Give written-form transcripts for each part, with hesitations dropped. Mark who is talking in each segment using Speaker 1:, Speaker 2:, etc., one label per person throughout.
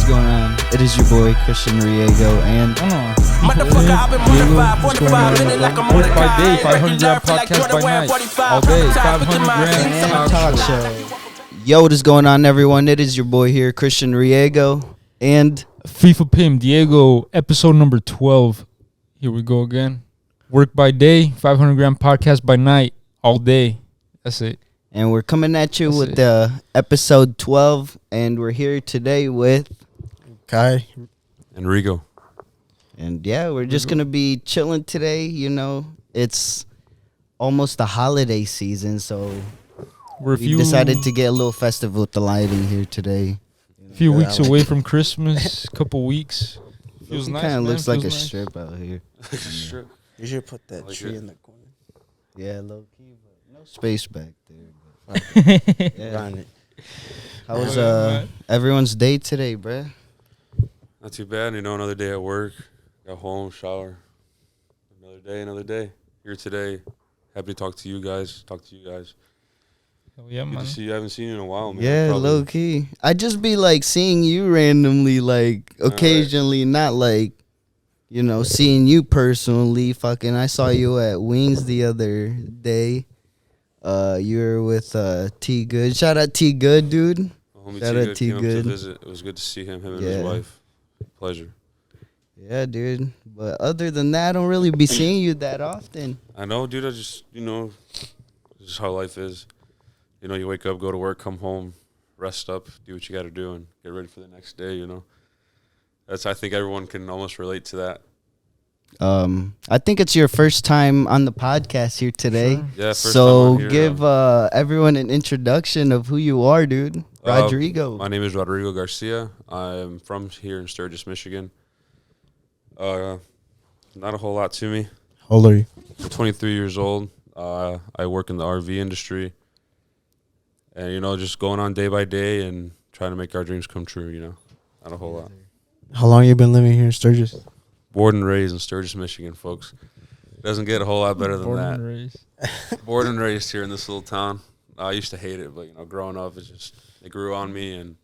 Speaker 1: going on? It is your boy Christian Riego and
Speaker 2: Motherfucker, I've been modified 45 minutes like I'm
Speaker 3: Work by day, 500 gram podcast by night. All day, 500 gram
Speaker 1: talk show. Yo, what is going on, everyone? It is your boy here, Christian Riego, and
Speaker 3: FIFA Pim Diego, episode number 12. Here we go again. Work by day, 500 gram podcast by night, all day. That's it.
Speaker 1: And we're coming at you with the episode 12, and we're here today with
Speaker 4: Kai
Speaker 5: and Rigo.
Speaker 1: And yeah, we're just going to be chilling today. You know, it's almost the holiday season, so we decided to get a little festive with the lighting here today.
Speaker 3: A few weeks away from Christmas, couple weeks. Feels nice,
Speaker 1: kind of looks like a
Speaker 3: nice.
Speaker 1: strip out here.
Speaker 5: Strip.
Speaker 4: You should put that tree in the corner.
Speaker 1: Yeah, low key, but no space back there.
Speaker 4: Yeah.
Speaker 1: How was everyone's day today, bruh?
Speaker 5: Not too bad. You know, another day at work. Got home, shower. Another day. Here today. Happy to talk to you guys. Hell
Speaker 3: yeah,
Speaker 5: Good
Speaker 3: man.
Speaker 5: to see you. I haven't seen you in a while, man.
Speaker 1: Yeah, low key. I just be like seeing you randomly, like occasionally, not like, you know, seeing you personally. Fucking, I saw you at Wings the other day. You were with T Good. Shout out T Good, dude.
Speaker 5: Homie
Speaker 1: Shout out T
Speaker 5: came up
Speaker 1: Good.
Speaker 5: to visit. It was good to see him and his wife. Pleasure.
Speaker 1: Yeah, dude. But other than that, I don't really be seeing you that often.
Speaker 5: I know, dude. I just, this is how life is. You know, you wake up, go to work, come home, rest up, do what you got to do, and get ready for the next day, you know. I think everyone can almost relate to that.
Speaker 1: I think it's your first time on the podcast here today.
Speaker 5: Sure. Yeah, first
Speaker 1: so
Speaker 5: time on here,
Speaker 1: give everyone an introduction of who you are, dude. Rodrigo.
Speaker 5: My name is Rodrigo Garcia. I'm from here in Sturgis, Michigan. Not a whole lot to me.
Speaker 4: How old are you?
Speaker 5: I'm 23 years old. I work in the RV industry. And, you know, just going on day by day and trying to make our dreams come true, you know. Not a whole lot.
Speaker 4: How long you been living here in Sturgis?
Speaker 5: Born and raised in Sturgis, Michigan, folks. Doesn't get a whole lot better than
Speaker 3: Born
Speaker 5: that.
Speaker 3: and raised.
Speaker 5: Born and raised here in this little town. I used to hate it, but, you know, growing up, it grew on me, and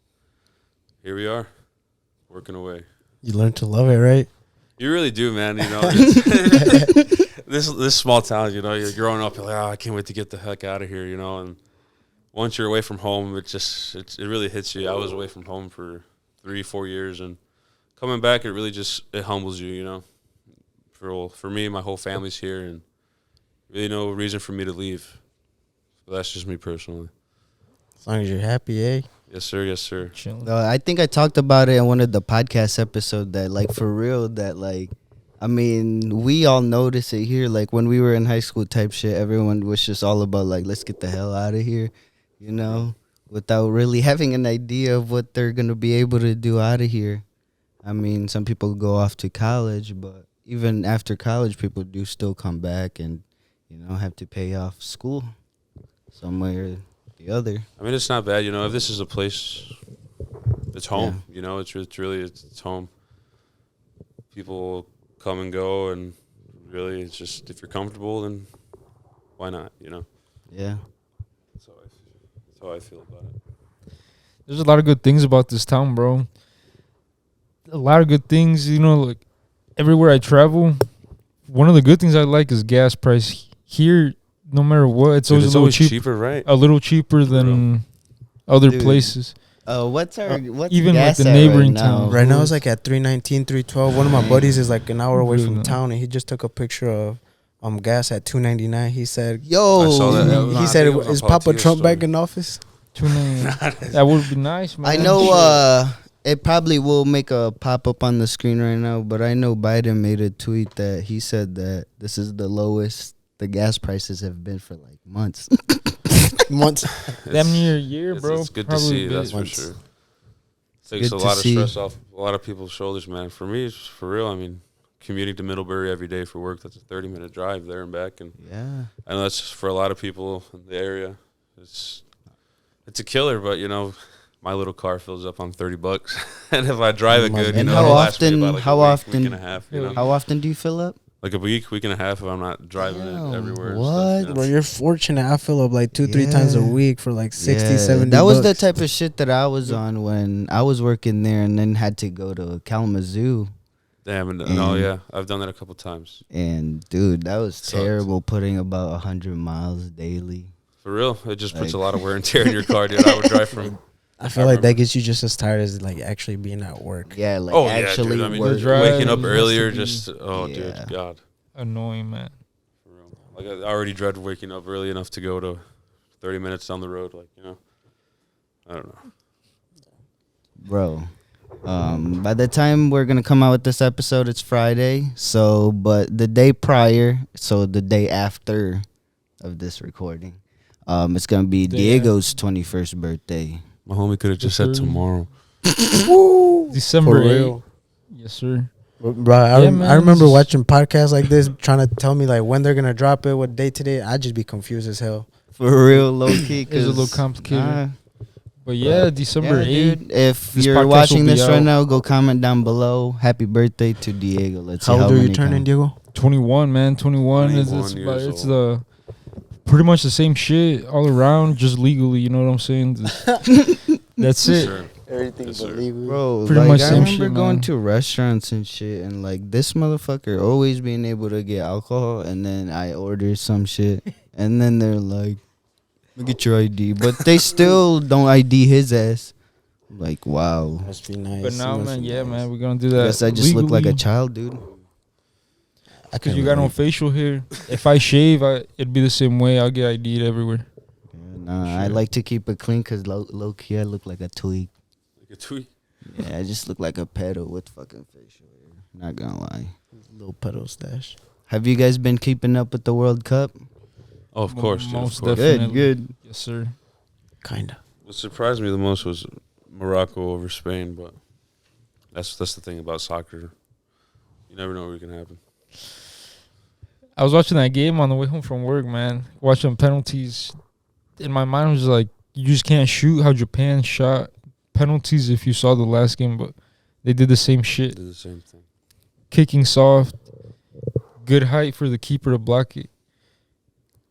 Speaker 5: here we are, working away.
Speaker 4: You learned to love it, right?
Speaker 5: You really do, man. You know, this small town, you know, you're growing up, you're like, I can't wait to get the heck out of here, you know, and once you're away from home, it really hits you. I was away from home for 3-4 years, and coming back, it really it humbles you, you know. For me, my whole family's here, and really no reason for me to leave. So that's just me personally.
Speaker 4: As long as you're happy, eh?
Speaker 5: Yes, sir.
Speaker 3: Chilling.
Speaker 1: I think I talked about it in one of the podcast episodes that, like, for real, that, like, I mean, we all notice it here. Like, when we were in high school type shit, everyone was just all about, like, let's get the hell out of here, you know, without really having an idea of what they're going to be able to do out of here. I mean, some people go off to college, but even after college, people do still come back and, you know, have to pay off school some way or the other.
Speaker 5: I mean, it's not bad, you know. If this is a place, it's home. Yeah. You know, it's home. People come and go, and really, it's just if you're comfortable, then why not? You know.
Speaker 1: Yeah.
Speaker 5: That's how I feel about it.
Speaker 3: There's a lot of good things about this town, bro. A lot of good things, you know, like everywhere I travel, one of the good things I like is gas price. Here, no matter what, it's always a little
Speaker 5: cheaper, right?
Speaker 3: A little cheaper than other places.
Speaker 1: What's
Speaker 3: even
Speaker 1: gas
Speaker 3: like the
Speaker 1: at
Speaker 3: neighboring
Speaker 1: right
Speaker 3: town?
Speaker 4: Right now it's like at 319, 312. One of my buddies is like an hour away from town, and he just took a picture of gas at 299. He said,
Speaker 1: "Yo,"
Speaker 5: I saw that.
Speaker 4: He said, "Is Papa Trump back in office?"
Speaker 3: That would be nice, man.
Speaker 1: I know. It probably will make a pop up on the screen right now, but I know Biden made a tweet that he said that this is the lowest the gas prices have been for like months.
Speaker 3: Damn near a year, bro.
Speaker 5: It's good to see, that's for sure. Takes a lot of stress off a lot of people's shoulders, man. For me, it's for real. I mean, commuting to Middlebury every day for work, that's a 30-minute drive there and back. And
Speaker 1: yeah, I
Speaker 5: know that's for a lot of people in the area. It's a killer, but, you know, my little car fills up on $30, and if I drive it good,
Speaker 1: and
Speaker 5: you know,
Speaker 1: how
Speaker 5: it'll last me
Speaker 1: often?
Speaker 5: about like
Speaker 1: how
Speaker 5: a week,
Speaker 1: often?
Speaker 5: week and a half, you know?
Speaker 1: How often do you fill up?
Speaker 5: like a week and a half if I'm not driving
Speaker 1: Damn,
Speaker 5: it everywhere.
Speaker 1: what?
Speaker 5: And stuff,
Speaker 4: Bro, you're fortunate. I fill up like 2-3 times a
Speaker 1: Yeah.
Speaker 4: week for like 60,
Speaker 1: Yeah,
Speaker 4: 70
Speaker 1: that was the
Speaker 4: bucks.
Speaker 1: type of shit that I was on when I was working there, and then had to go to Kalamazoo.
Speaker 5: Damn, and no,
Speaker 1: And-
Speaker 5: yeah, I've done that a couple times.
Speaker 1: And dude, that was
Speaker 5: Sucked.
Speaker 1: terrible. Putting about 100 miles daily.
Speaker 5: For real, it just puts a
Speaker 1: Like-
Speaker 5: lot of wear and tear in your car, dude. I would drive from.
Speaker 4: I feel like that gets you just as tired as like actually being at work.
Speaker 1: Yeah, like
Speaker 5: Oh
Speaker 1: actually
Speaker 5: yeah, dude. I mean,
Speaker 1: work.
Speaker 3: drive
Speaker 5: waking up
Speaker 3: has to
Speaker 5: earlier,
Speaker 3: be-
Speaker 5: just
Speaker 1: Yeah.
Speaker 5: dude, God.
Speaker 3: Annoying, man.
Speaker 5: For real. Like I already dread waking up early enough to go to 30 minutes down the road. Like I don't know.
Speaker 1: Bro. By the time we're gonna come out with this episode, it's Friday. So, but the day prior, so the day after of this recording, it's gonna be
Speaker 3: Day
Speaker 1: Diego's 21st birthday.
Speaker 5: My homie could have just said
Speaker 3: Yes, sir.
Speaker 5: tomorrow.
Speaker 3: December
Speaker 4: For
Speaker 3: 8th.
Speaker 4: real.
Speaker 3: Yes, sir.
Speaker 4: Bro,
Speaker 3: Yeah, man,
Speaker 4: I remember
Speaker 3: just-
Speaker 4: watching podcasts like this, trying to tell me like when they're gonna drop it, what day today. I'd just be confused as hell.
Speaker 1: For real, low key.
Speaker 3: It's a little
Speaker 1: 'cause,
Speaker 3: complicated. But yeah, December
Speaker 1: yeah,
Speaker 3: 8th.
Speaker 1: dude, if
Speaker 3: This
Speaker 1: you're
Speaker 3: podcast will
Speaker 1: watching
Speaker 3: be
Speaker 1: this right
Speaker 3: out.
Speaker 1: now, go comment down below. Happy birthday to Diego. Let's see
Speaker 4: How
Speaker 1: how
Speaker 4: old are you
Speaker 1: many
Speaker 4: turning,
Speaker 1: count.
Speaker 4: Diego?
Speaker 3: 21, man. 21.
Speaker 5: 21
Speaker 3: It's
Speaker 5: years
Speaker 3: it's
Speaker 5: old.
Speaker 3: the pretty much the same shit all around, just legally. You know what I'm saying? That's it.
Speaker 5: Sure.
Speaker 4: Everything's
Speaker 5: Yes, sir.
Speaker 4: illegal.
Speaker 1: Bro,
Speaker 3: Pretty
Speaker 1: like,
Speaker 3: much
Speaker 1: I
Speaker 3: same
Speaker 1: remember
Speaker 3: shit,
Speaker 1: going
Speaker 3: man.
Speaker 1: to restaurants and shit, and like this motherfucker always being able to get alcohol, and then I order some shit, and then they're like, "Look at your ID," but they still don't ID his ass. Like, wow.
Speaker 4: Must be nice.
Speaker 3: But now,
Speaker 4: Must
Speaker 3: man,
Speaker 4: be
Speaker 3: yeah,
Speaker 4: nice.
Speaker 3: man, we're gonna do
Speaker 1: I
Speaker 3: that.
Speaker 1: guess I just look like a
Speaker 3: legally,
Speaker 1: child, dude.
Speaker 4: I
Speaker 3: Cause
Speaker 4: can't
Speaker 3: you got no
Speaker 4: believe-
Speaker 3: facial hair. If I shave, it'd be the same way. I'll get ID'd everywhere.
Speaker 1: Nah, I
Speaker 3: Sure.
Speaker 1: like to keep it clean because low key I look like a twig.
Speaker 5: Like a tweet.
Speaker 1: Yeah, I just look like a pedo with fucking facial hair. Not gonna lie.
Speaker 4: Little pedal stash.
Speaker 1: Have you guys been keeping up with the World Cup?
Speaker 5: Oh, of course, dude. Of
Speaker 3: Most
Speaker 5: course.
Speaker 3: definitely.
Speaker 1: Good.
Speaker 3: Yes, sir.
Speaker 4: Kinda.
Speaker 5: What surprised me the most was Morocco over Spain, but that's the thing about soccer. You never know what can happen.
Speaker 3: I was watching that game on the way home from work, man. Watching penalties. In my mind, I was like, you just can't shoot how Japan shot penalties if you saw the last game, but they did the same shit.
Speaker 5: Did the same thing.
Speaker 3: Kicking soft. Good height for the keeper to block it.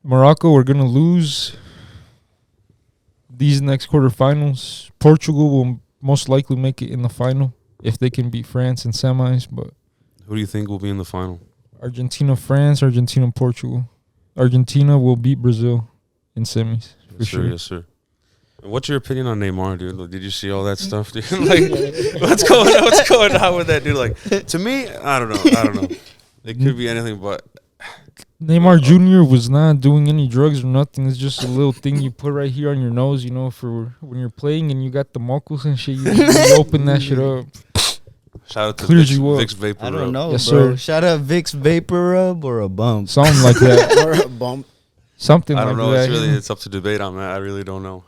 Speaker 3: Morocco, we're going to lose these next quarterfinals. Portugal will most likely make it in the final if they can beat France in semis, but
Speaker 5: Who do you think will be in the final?
Speaker 3: Argentina, France, Argentina, Portugal. Argentina will beat Brazil in semis for
Speaker 5: Yes,
Speaker 3: sure.
Speaker 5: sir. Yes, sir. And what's your opinion on Neymar, dude? Like, did you see all that stuff, dude? Like, what's going on with that, dude? Like, to me, I don't know. It could be anything, but
Speaker 3: Neymar Jr. was not doing any drugs or nothing. It's just a little thing you put right here on your nose, you know, for when you're playing and you got the mocos and shit. You open that shit up.
Speaker 5: shout out to
Speaker 3: Clears
Speaker 5: Vicks,
Speaker 3: you up.
Speaker 5: Vicks Vapor
Speaker 1: I don't
Speaker 5: Rub.
Speaker 1: know,
Speaker 3: Yes,
Speaker 1: bro.
Speaker 3: sir.
Speaker 1: Shout out Vicks Vapor Rub or a bump.
Speaker 3: Something like that.
Speaker 4: Or a bump.
Speaker 3: Something
Speaker 5: I don't
Speaker 3: like
Speaker 5: know.
Speaker 3: that.
Speaker 5: It's up to debate on that. I really don't know,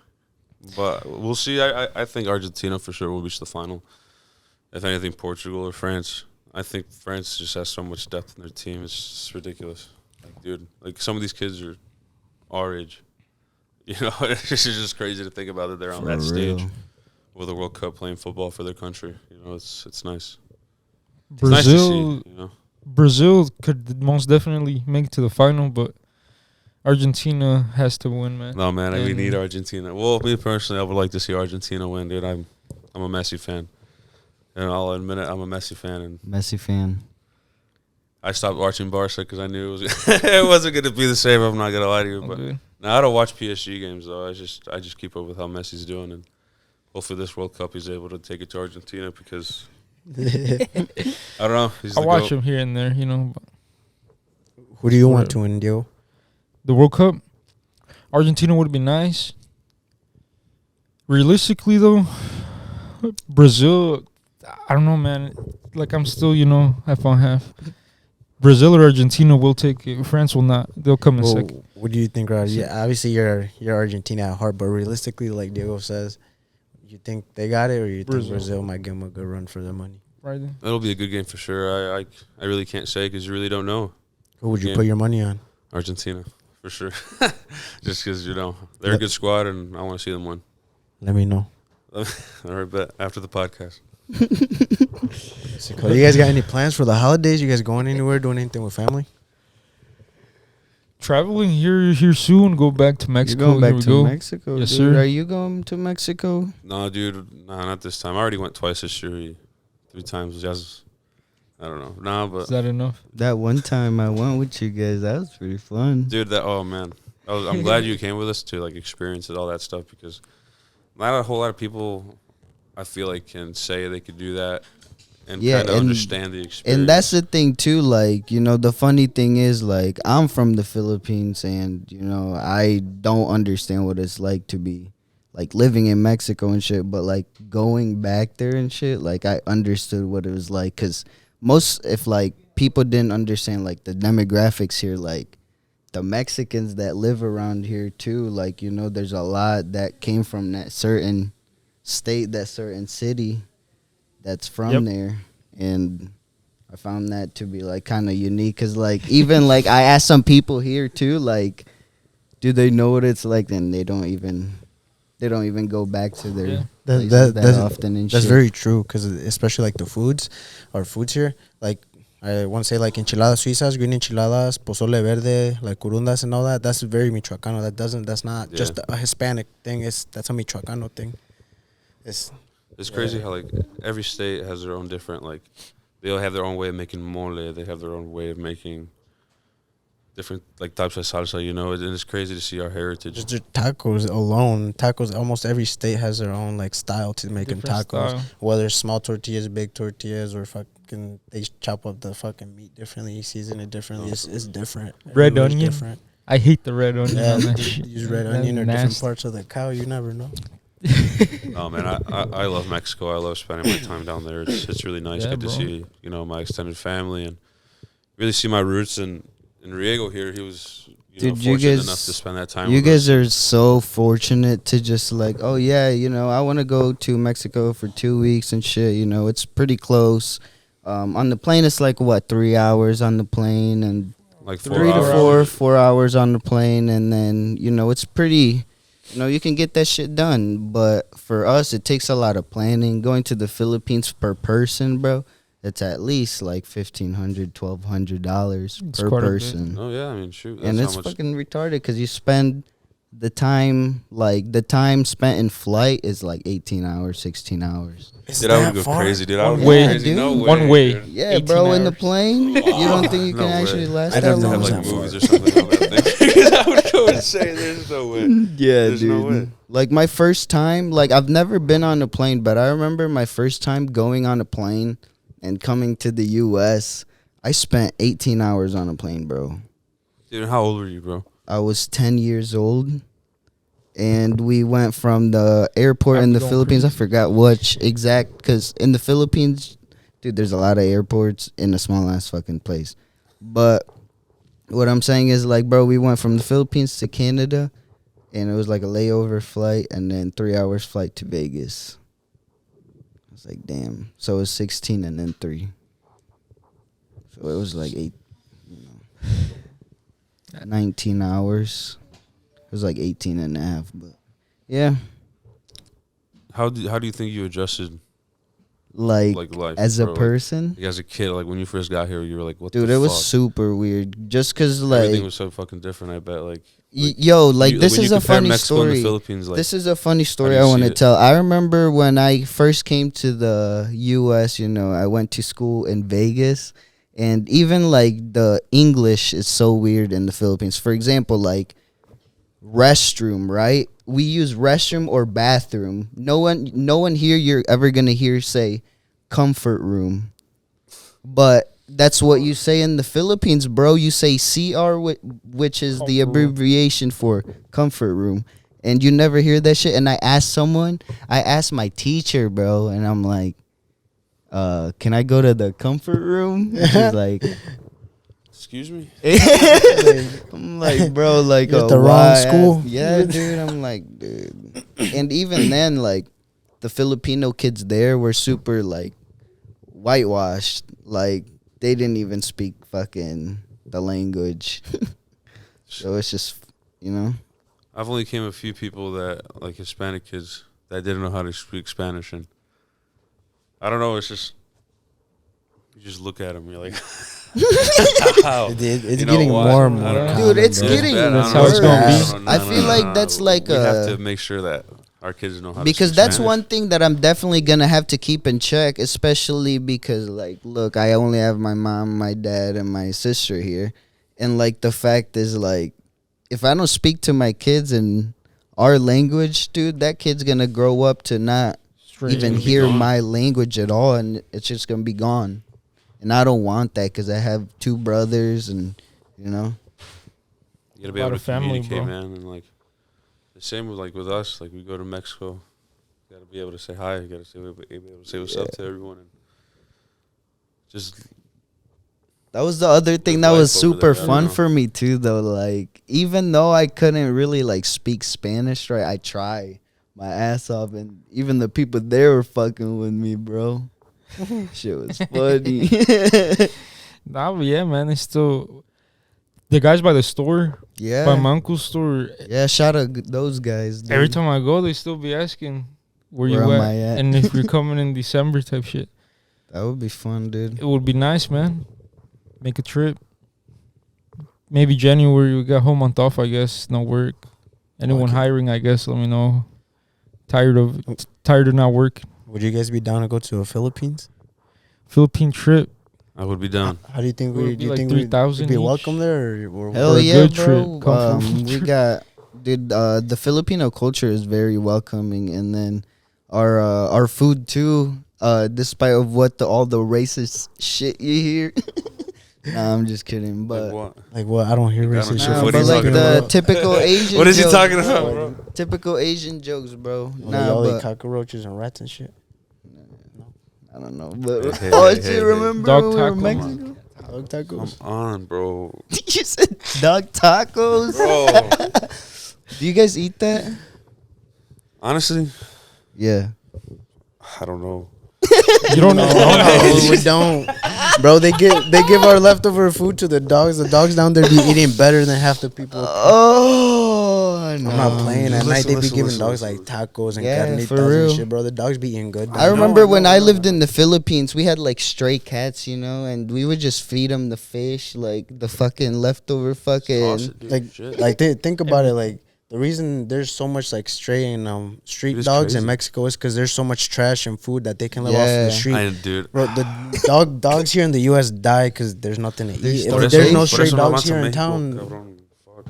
Speaker 5: but we'll see. I think Argentina for sure will reach the final. If anything, Portugal or France. I think France just has so much depth in their team. It's just ridiculous, like, dude. Like some of these kids are our age. You know, it's just crazy to think about that they're on
Speaker 1: For
Speaker 5: that
Speaker 1: real.
Speaker 5: stage with the World Cup playing football for their country. You know, it's nice. It's nice to
Speaker 3: Brazil,
Speaker 5: see. You know,
Speaker 3: Brazil could most definitely make it to the final, but Argentina has to win, man.
Speaker 5: no man, we
Speaker 3: And-
Speaker 5: need Argentina. Well, me personally, I would like to see Argentina win, dude. I'm a Messi fan, and I'll admit it. I'm a Messi fan, and
Speaker 1: Messi fan.
Speaker 5: I stopped watching Barca because I knew it was it wasn't going to be the same. I'm not going to lie to you, but
Speaker 3: Okay.
Speaker 5: now I don't watch PSG games though. I just keep up with how Messi's doing, and hopefully this World Cup he's able to take it to Argentina because I don't know. He's
Speaker 3: I
Speaker 5: the
Speaker 3: watch
Speaker 5: GOAT.
Speaker 3: him here and there, you know. But
Speaker 4: Who do you want to win, Diego?
Speaker 3: the World Cup, Argentina would be nice. Realistically, though, Brazil, I don't know, man. Like, I'm still, you know, half on half. Brazil or Argentina will take it. France will not. They'll come in second.
Speaker 4: What do you think, Rod? Yeah, obviously you're Argentina at heart, but realistically, like Diego says, you think they got it, or you think Brazil might give them a good run for their money?
Speaker 3: Right there.
Speaker 5: It'll be a good game for sure. I really can't say because you really don't know.
Speaker 4: Who would you
Speaker 5: Yeah.
Speaker 4: put your money on?
Speaker 5: Argentina for sure. Just because they're a good squad and I want to see them win.
Speaker 4: Let me know.
Speaker 5: All right, bet after the podcast.
Speaker 4: So, you guys got any plans for the holidays? You guys going anywhere? Doing anything with family?
Speaker 3: Traveling here soon. Go back to Mexico.
Speaker 1: You're going
Speaker 3: Here
Speaker 1: back
Speaker 3: we
Speaker 1: to
Speaker 3: go.
Speaker 1: Mexico,
Speaker 3: Yes,
Speaker 1: dude.
Speaker 3: sir.
Speaker 1: Are you going to Mexico?
Speaker 5: No, dude. Nah, not this time. I already went twice this year. 3 times. Just, I don't know. Nah, but
Speaker 3: Is that enough?
Speaker 1: That one time I went with you guys, that was pretty fun.
Speaker 5: dude, oh man, I'm glad you came with us to like experience it, all that stuff, because not a whole lot of people, I feel like, can say they could do that and kind of understand the experience.
Speaker 1: And that's the thing too, like, you know, the funny thing is, like, I'm from the Philippines, and, you know, I don't understand what it's like to be like living in Mexico and shit, but like going back there and shit, like I understood what it was like, because if like people didn't understand like the demographics here, like the Mexicans that live around here too, like, you know, there's a lot that came from that certain state, that certain city that's from there. And I found that to be like kind of unique, because like even like I asked some people here too, like, do they know what it's like? And they don't even go back to their places that often and
Speaker 4: that's
Speaker 1: shit.
Speaker 4: very true, because especially like the foods here, like I want to say like enchiladas suizas, green enchiladas, pozole verde, like curundas and all that. That's very Michoacano. That's not just a Hispanic thing. That's a Michoacano thing. It's
Speaker 5: crazy how like every state has their own different, like, they all have their own way of making mole. They have their own way of making different like types of salsa, you know, and it's crazy to see our heritage.
Speaker 4: just their tacos alone. Tacos, almost every state has their own like style to making
Speaker 3: Different
Speaker 4: tacos.
Speaker 3: style.
Speaker 4: Whether it's small tortillas, big tortillas, or fucking they chop up the fucking meat differently, season it differently. It's different.
Speaker 3: Red
Speaker 4: Everywhere's
Speaker 3: onion?
Speaker 4: different.
Speaker 3: I hate the red onion
Speaker 4: Yeah,
Speaker 3: on that
Speaker 4: they
Speaker 3: shit.
Speaker 4: use red
Speaker 3: That's
Speaker 4: onion or different
Speaker 3: nasty.
Speaker 4: parts of the cow. You never know.
Speaker 5: Oh man, I love Mexico. I love spending my time down there. It's really nice.
Speaker 3: Yeah,
Speaker 5: Get to
Speaker 3: bro.
Speaker 5: see, you know, my extended family and really see my roots. And in Riego here, he was, you know,
Speaker 1: Dude, you
Speaker 5: fortunate
Speaker 1: guys-
Speaker 5: enough to spend that time
Speaker 1: You
Speaker 5: with
Speaker 1: guys
Speaker 5: us.
Speaker 1: are so fortunate to just like, oh yeah, you know, I want to go to Mexico for 2 weeks and shit. You know, it's pretty close. On the plane, it's like what, 3 hours on the plane, and
Speaker 5: Like 4
Speaker 1: 3 to
Speaker 5: hours.
Speaker 1: 4 hours on the plane, and then, you know, it's pretty. You know, you can get that shit done, but for us, it takes a lot of planning. Going to the Philippines per person, bro, it's at least like $1,500, $1,200
Speaker 3: It's
Speaker 1: per
Speaker 3: quite a bit.
Speaker 1: person.
Speaker 5: Oh yeah, I mean, shoot, that's
Speaker 1: And
Speaker 5: how
Speaker 1: it's
Speaker 5: much.
Speaker 1: fucking retarded, because you spend the time spent in flight is like 18 hours, 16 hours.
Speaker 5: Dude, I would go crazy, dude. I would
Speaker 3: One
Speaker 5: go
Speaker 3: way.
Speaker 5: crazy.
Speaker 1: Dude.
Speaker 5: No way,
Speaker 3: One way.
Speaker 5: dude.
Speaker 1: Yeah,
Speaker 3: 18
Speaker 1: bro, in the
Speaker 3: hours.
Speaker 1: plane, you don't think you
Speaker 5: No
Speaker 1: can
Speaker 5: way.
Speaker 1: actually last
Speaker 4: I'd
Speaker 1: that
Speaker 4: have
Speaker 5: To
Speaker 4: known
Speaker 1: long?
Speaker 5: have
Speaker 4: that
Speaker 5: like
Speaker 4: far.
Speaker 5: movies or something on that thing. Because I would go insane. There's no way.
Speaker 1: Yeah,
Speaker 5: There's
Speaker 1: dude.
Speaker 5: no way.
Speaker 1: Like my first time, like I've never been on a plane, but I remember my first time going on a plane and coming to the U.S. I spent 18 hours on a plane, bro.
Speaker 5: Dude, how old were you, bro?
Speaker 1: I was 10 years old, and we went from the airport in
Speaker 3: I'm
Speaker 1: the
Speaker 3: going
Speaker 1: Philippines.
Speaker 3: crazy.
Speaker 1: I forgot which exact, because in the Philippines, dude, there's a lot of airports in a small ass fucking place. But what I'm saying is, like, bro, we went from the Philippines to Canada, and it was like a layover flight, and then 3 hours flight to Vegas. I was like, damn. So it was 16 and then 3. So it was like 8, 19 hours. It was like 18 and a half, but yeah.
Speaker 5: How do you think you adjusted,
Speaker 1: Like
Speaker 5: life
Speaker 1: as a
Speaker 5: bro?
Speaker 1: person,
Speaker 5: Like as a kid, like when you first got here, you were like, "What
Speaker 1: dude,
Speaker 5: the
Speaker 1: it was
Speaker 5: fuck?"
Speaker 1: super weird. Just cause like,
Speaker 5: Everything was so fucking different. I bet, like
Speaker 1: yo, like
Speaker 5: you-
Speaker 1: this
Speaker 5: when
Speaker 1: is
Speaker 5: you
Speaker 1: a
Speaker 5: compare
Speaker 1: funny
Speaker 5: Mexico and the
Speaker 1: story.
Speaker 5: Philippines, like,
Speaker 1: This is a funny story
Speaker 5: do
Speaker 1: I
Speaker 5: you
Speaker 1: want to
Speaker 5: see it?
Speaker 1: tell. I remember when I first came to the U.S., you know, I went to school in Vegas, and even like the English is so weird in the Philippines. For example, like restroom, right? We use restroom or bathroom. No one here you're ever gonna hear say comfort room, but that's what you say in the Philippines, bro. You say CR, which is the
Speaker 3: Comfort room.
Speaker 1: abbreviation for comfort room, and you never hear that shit. And I asked my teacher, bro, and I'm like, can I go to the comfort room? And she's like,
Speaker 5: excuse me.
Speaker 1: I'm like, bro, like
Speaker 4: You're at the wrong school.
Speaker 1: Yeah, dude. I'm like, dude. And even then, like, the Filipino kids there were super like whitewashed. Like, they didn't even speak fucking the language. So it's just, you know.
Speaker 5: I've only came a few people that, like, Hispanic kids that didn't know how to speak Spanish, and I don't know. It's just you just look at him. You're like,
Speaker 4: it's getting more and more.
Speaker 1: Dude, it's
Speaker 4: bro.
Speaker 1: getting
Speaker 3: That's how it's gonna be.
Speaker 1: I feel like that's like
Speaker 5: we
Speaker 1: a
Speaker 5: have to make sure that our kids know how
Speaker 1: because
Speaker 5: to speak
Speaker 1: that's
Speaker 5: Spanish.
Speaker 1: one thing that I'm definitely gonna have to keep in check, especially because like, look, I only have my mom, my dad, and my sister here, and like the fact is like, if I don't speak to my kids in our language, dude, that kid's gonna grow up to not even hear my language at all, and it's just gonna be gone. And I don't want that because I have 2 brothers, and you know.
Speaker 5: You gotta be
Speaker 3: A lot
Speaker 5: able
Speaker 3: of
Speaker 5: to
Speaker 3: family,
Speaker 5: communicate,
Speaker 3: bro.
Speaker 5: man, and like the same with like with us. Like we go to Mexico, you gotta be able to say hi. You gotta be able to say what's up to everyone, and just
Speaker 1: That was the other thing
Speaker 5: Live
Speaker 1: that was
Speaker 5: over
Speaker 1: super
Speaker 5: there, I
Speaker 1: fun
Speaker 5: don't know.
Speaker 1: for me too, though. Like, even though I couldn't really like speak Spanish, right? I try my ass off, and even the people there were fucking with me, bro. Shit was funny.
Speaker 3: Nah, but yeah, man. It's still the guys by the store, by
Speaker 1: yeah,
Speaker 3: my uncle's store.
Speaker 1: yeah. Shout out those guys. Dude.
Speaker 3: Every time I go, they still be asking where you
Speaker 1: Where am
Speaker 3: at?
Speaker 1: I at?
Speaker 3: And if you're coming in December type shit.
Speaker 1: That would be fun, dude.
Speaker 3: It would be nice, man. Make a trip. Maybe January we got whole month off, I guess. No work. Anyone
Speaker 4: Okay.
Speaker 3: hiring, I guess, let me know. Tired of not working.
Speaker 4: Would you guys be down to go to the Philippines?
Speaker 3: Philippine trip.
Speaker 5: I would be down.
Speaker 4: How do you think
Speaker 3: It would
Speaker 4: we?
Speaker 3: be
Speaker 4: Do you
Speaker 3: like
Speaker 4: think
Speaker 3: 3,000
Speaker 4: we'd be
Speaker 3: each.
Speaker 4: welcome there? Or
Speaker 1: Hell
Speaker 3: a
Speaker 1: yeah,
Speaker 3: good
Speaker 1: bro.
Speaker 3: trip, comfortable
Speaker 1: We
Speaker 3: trip.
Speaker 1: got, dude. The Filipino culture is very welcoming, and then our food too. Despite of what all the racist shit you hear. Nah, I'm just kidding,
Speaker 5: Like
Speaker 1: but.
Speaker 5: what?
Speaker 4: Like what? I don't hear
Speaker 5: Like, I
Speaker 4: racist
Speaker 5: don't
Speaker 4: shit.
Speaker 5: know.
Speaker 1: Nah,
Speaker 5: What
Speaker 1: but
Speaker 5: are you
Speaker 1: like
Speaker 5: talking
Speaker 1: the
Speaker 5: about?
Speaker 1: typical Asian.
Speaker 5: What is he
Speaker 1: jokes,
Speaker 5: talking
Speaker 1: bro.
Speaker 5: about, bro?
Speaker 1: Typical Asian jokes, bro.
Speaker 4: Nah,
Speaker 1: Nah,
Speaker 4: y'all eat
Speaker 1: but
Speaker 4: cockroaches and rats and shit.
Speaker 1: I don't know. But
Speaker 5: Hey,
Speaker 1: oh,
Speaker 5: hey,
Speaker 1: shit!
Speaker 5: hey, hey.
Speaker 1: Remember
Speaker 3: Dog
Speaker 1: when we were
Speaker 3: taco.
Speaker 1: in Mexico?
Speaker 4: Dog
Speaker 5: Come
Speaker 4: tacos.
Speaker 5: on, bro.
Speaker 1: You said dog tacos.
Speaker 5: Bro.
Speaker 1: Do you guys eat that?
Speaker 5: Honestly,
Speaker 1: Yeah.
Speaker 5: I don't know.
Speaker 3: You don't
Speaker 4: No,
Speaker 3: know.
Speaker 4: we don't, bro. They give our leftover food to the dogs. The dogs down there be eating better than half the people.
Speaker 1: Oh, no.
Speaker 4: I'm not playing. At night they be
Speaker 5: Listen,
Speaker 4: giving
Speaker 5: listen,
Speaker 4: dogs
Speaker 5: listen.
Speaker 4: like tacos and
Speaker 1: Yeah,
Speaker 4: carnitas
Speaker 1: for
Speaker 4: and
Speaker 1: real.
Speaker 4: shit, bro. The dogs be eating good.
Speaker 1: I
Speaker 4: down
Speaker 1: remember when I
Speaker 5: know.
Speaker 1: lived in the Philippines, we had like stray cats, you know, and we would just feed them the fish, like the fucking leftover fucking.
Speaker 5: Toss it, dude.
Speaker 4: Like,
Speaker 5: Shit.
Speaker 4: like think about it. Like the reason there's so much like stray and street
Speaker 5: It is
Speaker 4: dogs in
Speaker 5: crazy.
Speaker 4: Mexico is because there's so much trash and food that they can live off of
Speaker 1: Yeah.
Speaker 4: the street.
Speaker 5: Dude.
Speaker 4: Bro, the dogs here in the U.S. die because there's nothing to
Speaker 1: There's
Speaker 4: eat.
Speaker 1: no
Speaker 4: If
Speaker 1: space.
Speaker 4: there's no
Speaker 1: Por
Speaker 4: stray
Speaker 5: eso no
Speaker 4: dogs
Speaker 5: vas a
Speaker 4: here in
Speaker 5: Mexico,
Speaker 4: town,
Speaker 5: cabrón. Fuck.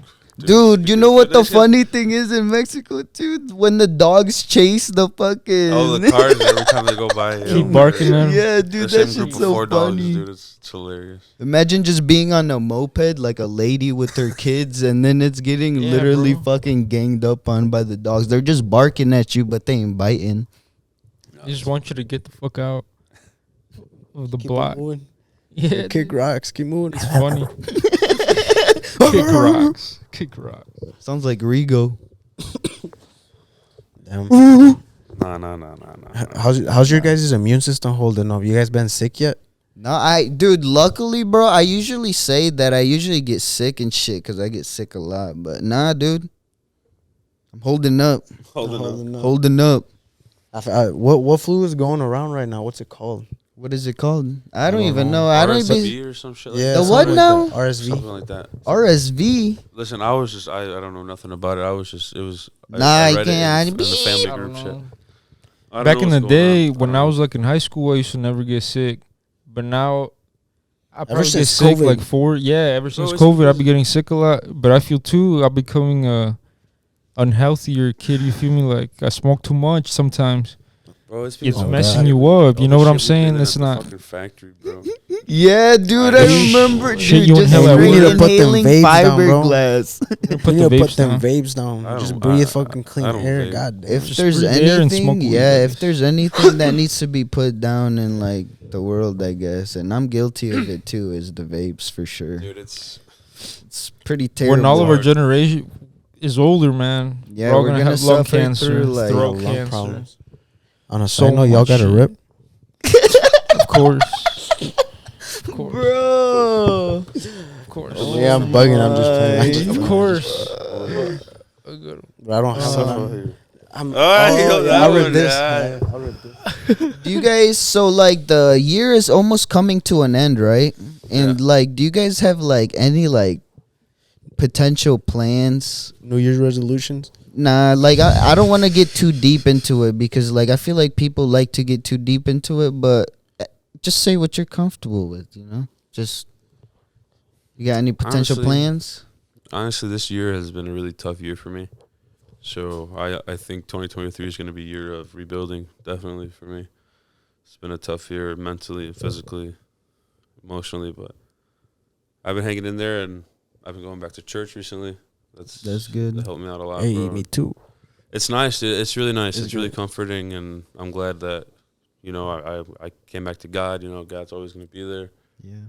Speaker 1: Dude, you know what
Speaker 5: But
Speaker 1: the
Speaker 5: they should-
Speaker 1: funny thing is in Mexico, dude? When the dogs chase the fucking.
Speaker 5: Oh, the cars every time they go by.
Speaker 3: Keep barking at 'em.
Speaker 1: Yeah,
Speaker 5: The
Speaker 1: dude,
Speaker 5: same
Speaker 1: that
Speaker 5: group
Speaker 1: shit's
Speaker 5: of
Speaker 1: so
Speaker 5: 4 dogs,
Speaker 1: funny.
Speaker 5: dude. It's hilarious.
Speaker 1: Imagine just being on a moped like a lady with her kids, and then it's getting
Speaker 3: Yeah,
Speaker 1: literally
Speaker 3: bro.
Speaker 1: fucking ganged up on by the dogs. They're just barking at you, but they ain't biting.
Speaker 3: I just want you to get the fuck out of the
Speaker 4: keep
Speaker 3: block.
Speaker 4: it moving.
Speaker 3: Yeah,
Speaker 4: Kick rocks, keep moving.
Speaker 3: it's funny. Kick rocks. Kick rocks.
Speaker 1: Sounds like Rigo.
Speaker 4: Damn.
Speaker 5: Nah.
Speaker 4: How's your guys' immune system holding up? You guys been sick yet?
Speaker 1: No, dude, luckily, bro, I usually say that I usually get sick and shit because I get sick a lot. But nah, dude, I'm holding up. Holding up.
Speaker 4: What flu is going around right now? What's it called?
Speaker 1: What is it called? I don't
Speaker 4: don't
Speaker 1: even
Speaker 4: know.
Speaker 1: know. I don't even.
Speaker 5: RSV or some shit like
Speaker 4: Yeah,
Speaker 1: The
Speaker 5: that.
Speaker 1: what
Speaker 4: something
Speaker 1: now?
Speaker 4: Like that. RSV.
Speaker 5: Something like that.
Speaker 1: RSV.
Speaker 5: Listen, I was just I don't know nothing about it. I was just it was.
Speaker 1: Nah, I
Speaker 5: read it
Speaker 1: can't.
Speaker 5: in the family
Speaker 3: I
Speaker 5: group
Speaker 3: don't
Speaker 5: shit.
Speaker 3: know.
Speaker 5: I don't
Speaker 3: Back
Speaker 5: know
Speaker 3: in the
Speaker 5: what's going
Speaker 3: day,
Speaker 5: on.
Speaker 3: when I
Speaker 5: don't
Speaker 3: was like in high school, I used to never get sick. But now, I probably get
Speaker 4: since
Speaker 3: sick
Speaker 4: COVID.
Speaker 3: like ever since
Speaker 5: it's
Speaker 3: COVID, I've been
Speaker 5: crazy.
Speaker 3: getting sick a lot. But I feel too, I'm becoming a unhealthier kid. You feel me? Like I smoke too much sometimes.
Speaker 5: Bro, it's
Speaker 3: It's
Speaker 4: Oh,
Speaker 3: messing
Speaker 4: God.
Speaker 3: you up. You know what I'm saying? It's not.
Speaker 5: Fucking factory, bro.
Speaker 1: Yeah, dude,
Speaker 5: I
Speaker 1: I
Speaker 5: shit
Speaker 1: remember.
Speaker 3: you
Speaker 1: Dude,
Speaker 3: inhale
Speaker 1: just
Speaker 3: at
Speaker 4: work. We need to put them
Speaker 1: inhaling
Speaker 4: vapes down, bro.
Speaker 1: fiberglass.
Speaker 3: Put
Speaker 4: You
Speaker 3: the
Speaker 4: need to put
Speaker 3: vapes
Speaker 4: them
Speaker 3: down.
Speaker 4: vapes down.
Speaker 5: I
Speaker 4: Just
Speaker 5: don't-
Speaker 4: breathe
Speaker 5: I-
Speaker 4: fucking clean
Speaker 5: I don't
Speaker 4: air.
Speaker 5: vape.
Speaker 4: God damn.
Speaker 1: If
Speaker 3: Just
Speaker 1: there's
Speaker 3: breathe air and
Speaker 1: anything,
Speaker 3: smoke weed,
Speaker 1: yeah,
Speaker 3: I
Speaker 1: if
Speaker 3: guess.
Speaker 1: there's anything that needs to be put down in like the world, I guess, and I'm guilty of it too, is the vapes for sure.
Speaker 5: Dude, it's
Speaker 1: It's pretty terrible.
Speaker 3: When all of our
Speaker 5: Hard.
Speaker 3: generation is older, man,
Speaker 1: Yeah,
Speaker 3: we're all
Speaker 1: we're
Speaker 3: gonna
Speaker 1: gonna
Speaker 3: have lung
Speaker 1: suffer
Speaker 3: cancer,
Speaker 1: through, like,
Speaker 3: throat
Speaker 4: lung
Speaker 3: cancer.
Speaker 4: problems. On a
Speaker 3: So
Speaker 4: side note, y'all
Speaker 3: much
Speaker 4: got a
Speaker 3: shit.
Speaker 4: rip?
Speaker 3: Of course. Of course.
Speaker 1: Bro.
Speaker 3: Of course.
Speaker 4: Yeah, I'm bugging. I'm just playing.
Speaker 1: my.
Speaker 3: Of course.
Speaker 4: But I don't have
Speaker 5: so
Speaker 4: one. I'll read this. I'll read this.
Speaker 1: Do you guys, so like the year is almost coming to an end, right? And like, do you guys have like any like potential plans?
Speaker 4: New Year's resolutions?
Speaker 1: Nah, like I don't want to get too deep into it because like I feel like people like to get too deep into it, but just say what you're comfortable with, you know? Just, you got any potential plans?
Speaker 5: Honestly, this year has been a really tough year for me. So I think 2023 is going to be a year of rebuilding, definitely for me. It's been a tough year mentally, physically, emotionally, but I've been hanging in there, and I've been going back to church recently.
Speaker 1: That's good.
Speaker 5: That helped me out a lot.
Speaker 4: Hey,
Speaker 5: bro.
Speaker 4: me too.
Speaker 5: It's nice. It's really nice. It's really comforting, and I'm glad that, you know, I came back to God. You know, God's always going to be there.
Speaker 1: Yeah.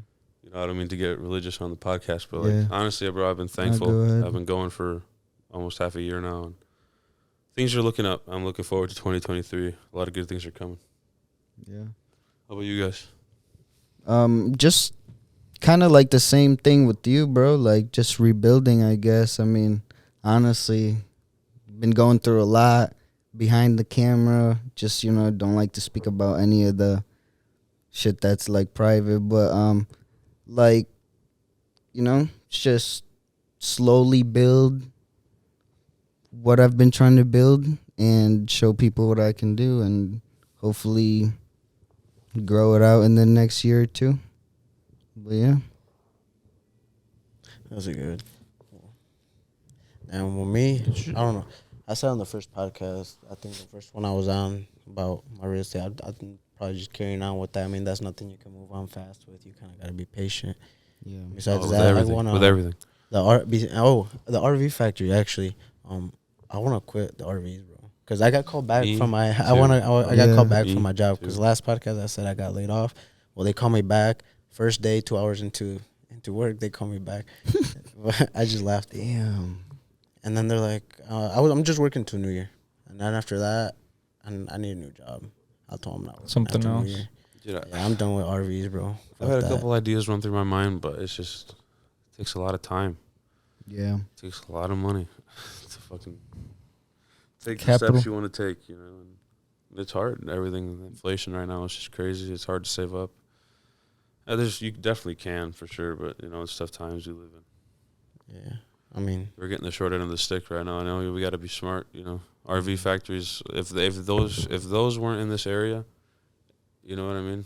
Speaker 5: You know, I don't mean to get religious on the podcast, but like honestly, bro, I've been thankful. I've been going for almost half a year now, and things are looking up. I'm looking forward to 2023. A lot of good things are coming.
Speaker 1: Yeah.
Speaker 5: How about you guys?
Speaker 1: Just kind of like the same thing with you, bro. Like just rebuilding, I guess. I mean, honestly, been going through a lot behind the camera. Just, you know, don't like to speak about any of the shit that's like private, but like, you know, just slowly build what I've been trying to build and show people what I can do, and hopefully grow it out in the next year or two. But yeah,
Speaker 4: Those are good. And with me, I don't know. I said on the first podcast, I think the first one I was on about my real estate, I think probably just carrying on with that. I mean, that's nothing you can move on fast with. You kind of got to be patient.
Speaker 1: yeah.
Speaker 4: Besides
Speaker 5: with
Speaker 4: that,
Speaker 5: everything,
Speaker 4: I want to
Speaker 5: with everything.
Speaker 4: the RV factory actually. I want to quit the RVs, bro, because I got called back from my. I got called back from my job because last podcast I said I got laid off. Well, they called me back first day, 2 hours into work. They called me back. I just laughed.
Speaker 1: Damn.
Speaker 4: And then they're like, I'm just working till New Year, and then after that, I need a new job. I told them not
Speaker 3: Something
Speaker 4: after
Speaker 3: else.
Speaker 4: New Year.
Speaker 5: Dude,
Speaker 4: Yeah, I'm done with RVs, bro.
Speaker 5: I've had a couple ideas run through my mind, but it takes a lot of time.
Speaker 1: Yeah.
Speaker 5: It takes a lot of money to fucking take the
Speaker 3: Capital.
Speaker 5: steps you want to take, you know. And it's hard. Everything, the inflation right now is just crazy. It's hard to save up. You definitely can, for sure, but, you know, it's tough times we live in.
Speaker 4: Yeah, I mean,
Speaker 5: We're getting the short end of the stick right now. I know we got to be smart, you know. RV factories, if those weren't in this area, you know what I mean?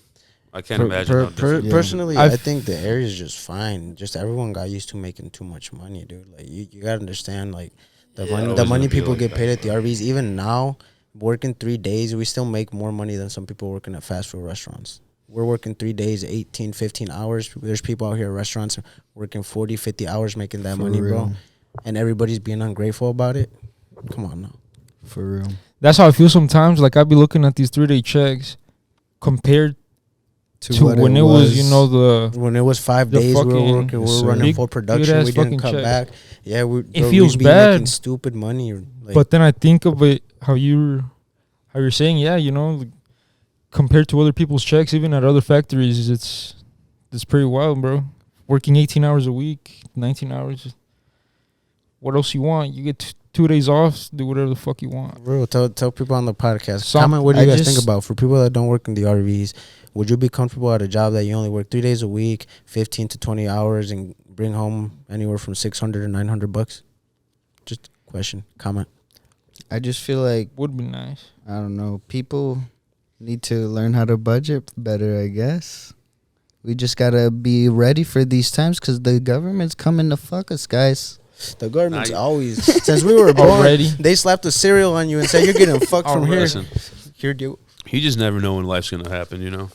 Speaker 5: I can't imagine how different.
Speaker 4: Personally, I think the area is just fine. Just everyone got used to making too much money, dude. Like you gotta understand, like the money people get paid at the RVs. Even now, working 3 days, we still make more money than some people working at fast food restaurants. We're working 3 days, 18, 15 hours. There's people out here at restaurants working 40, 50 hours making that money, bro. And everybody's being ungrateful about it. Come on now.
Speaker 1: For real.
Speaker 3: That's how I feel sometimes. Like, I'd be looking at these 3-day checks compared to when it was, you know,
Speaker 4: when it was 5 days, we were working, we were running full production. We didn't cut back. Yeah,
Speaker 3: it feels bad.
Speaker 4: Making stupid money. Like,
Speaker 3: but then I think of it how you're saying, yeah, you know, like, compared to other people's checks, even at other factories, it's pretty wild, bro. Working 18 hours a week, 19 hours. What else you want? You get 2 days off, do whatever the fuck you want.
Speaker 4: Bro, tell people on the podcast. Comment what do you guys think about. For people that don't work in the RVs, would you be comfortable at a job that you only work 3 days a week, 15 to 20 hours, and bring home anywhere from $600 to $900? Just a question. Comment.
Speaker 1: I just feel like,
Speaker 3: Would be nice.
Speaker 1: I don't know, people need to learn how to budget better, I guess. We just gotta be ready for these times because the government's coming to fuck us, guys.
Speaker 4: The government's always, since we were born,
Speaker 3: Already?
Speaker 4: they slapped a cereal on you and said you're getting fucked from here.
Speaker 5: Listen,
Speaker 4: Here, dude.
Speaker 5: you just never know when life's going to happen, you know.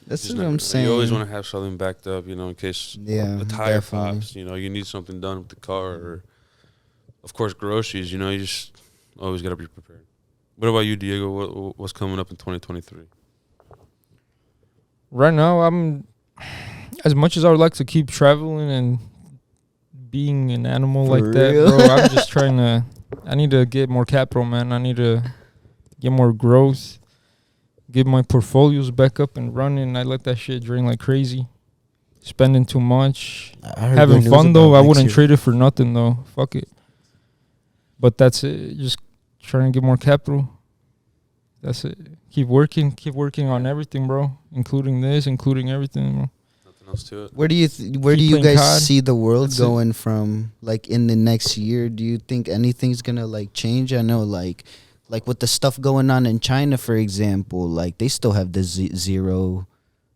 Speaker 1: That's
Speaker 5: Just
Speaker 1: what
Speaker 5: never
Speaker 1: I'm
Speaker 5: know.
Speaker 1: saying.
Speaker 5: You always want to have something backed up, you know, in case the tire
Speaker 1: definitely.
Speaker 5: pops. You know, you need something done with the car, or, of course, groceries. You know, you just always got to be prepared. What about you, Diego? What's coming up in 2023?
Speaker 3: Right now, I'm, as much as I would like to keep traveling and being an animal
Speaker 1: For
Speaker 3: like that,
Speaker 1: real?
Speaker 3: bro, I'm just trying to, I need to get more capital, man. I need to get more growth, get my portfolios back up and running. I let that shit drain like crazy. Spending too much. Having
Speaker 4: good news
Speaker 3: fun, though.
Speaker 4: about
Speaker 3: I
Speaker 4: next
Speaker 3: wouldn't
Speaker 4: year.
Speaker 3: trade it for nothing, though. Fuck it. But that's it. Just trying to get more capital. That's it. Keep working on everything, bro. Including this, including everything, bro.
Speaker 5: Nothing else to it.
Speaker 1: Where do you
Speaker 3: Keep
Speaker 1: guys
Speaker 3: playing COD.
Speaker 1: see the world
Speaker 3: That's it.
Speaker 1: going from, like, in the next year? Do you think anything's gonna like change? I know, like with the stuff going on in China, for example, like they still have the zero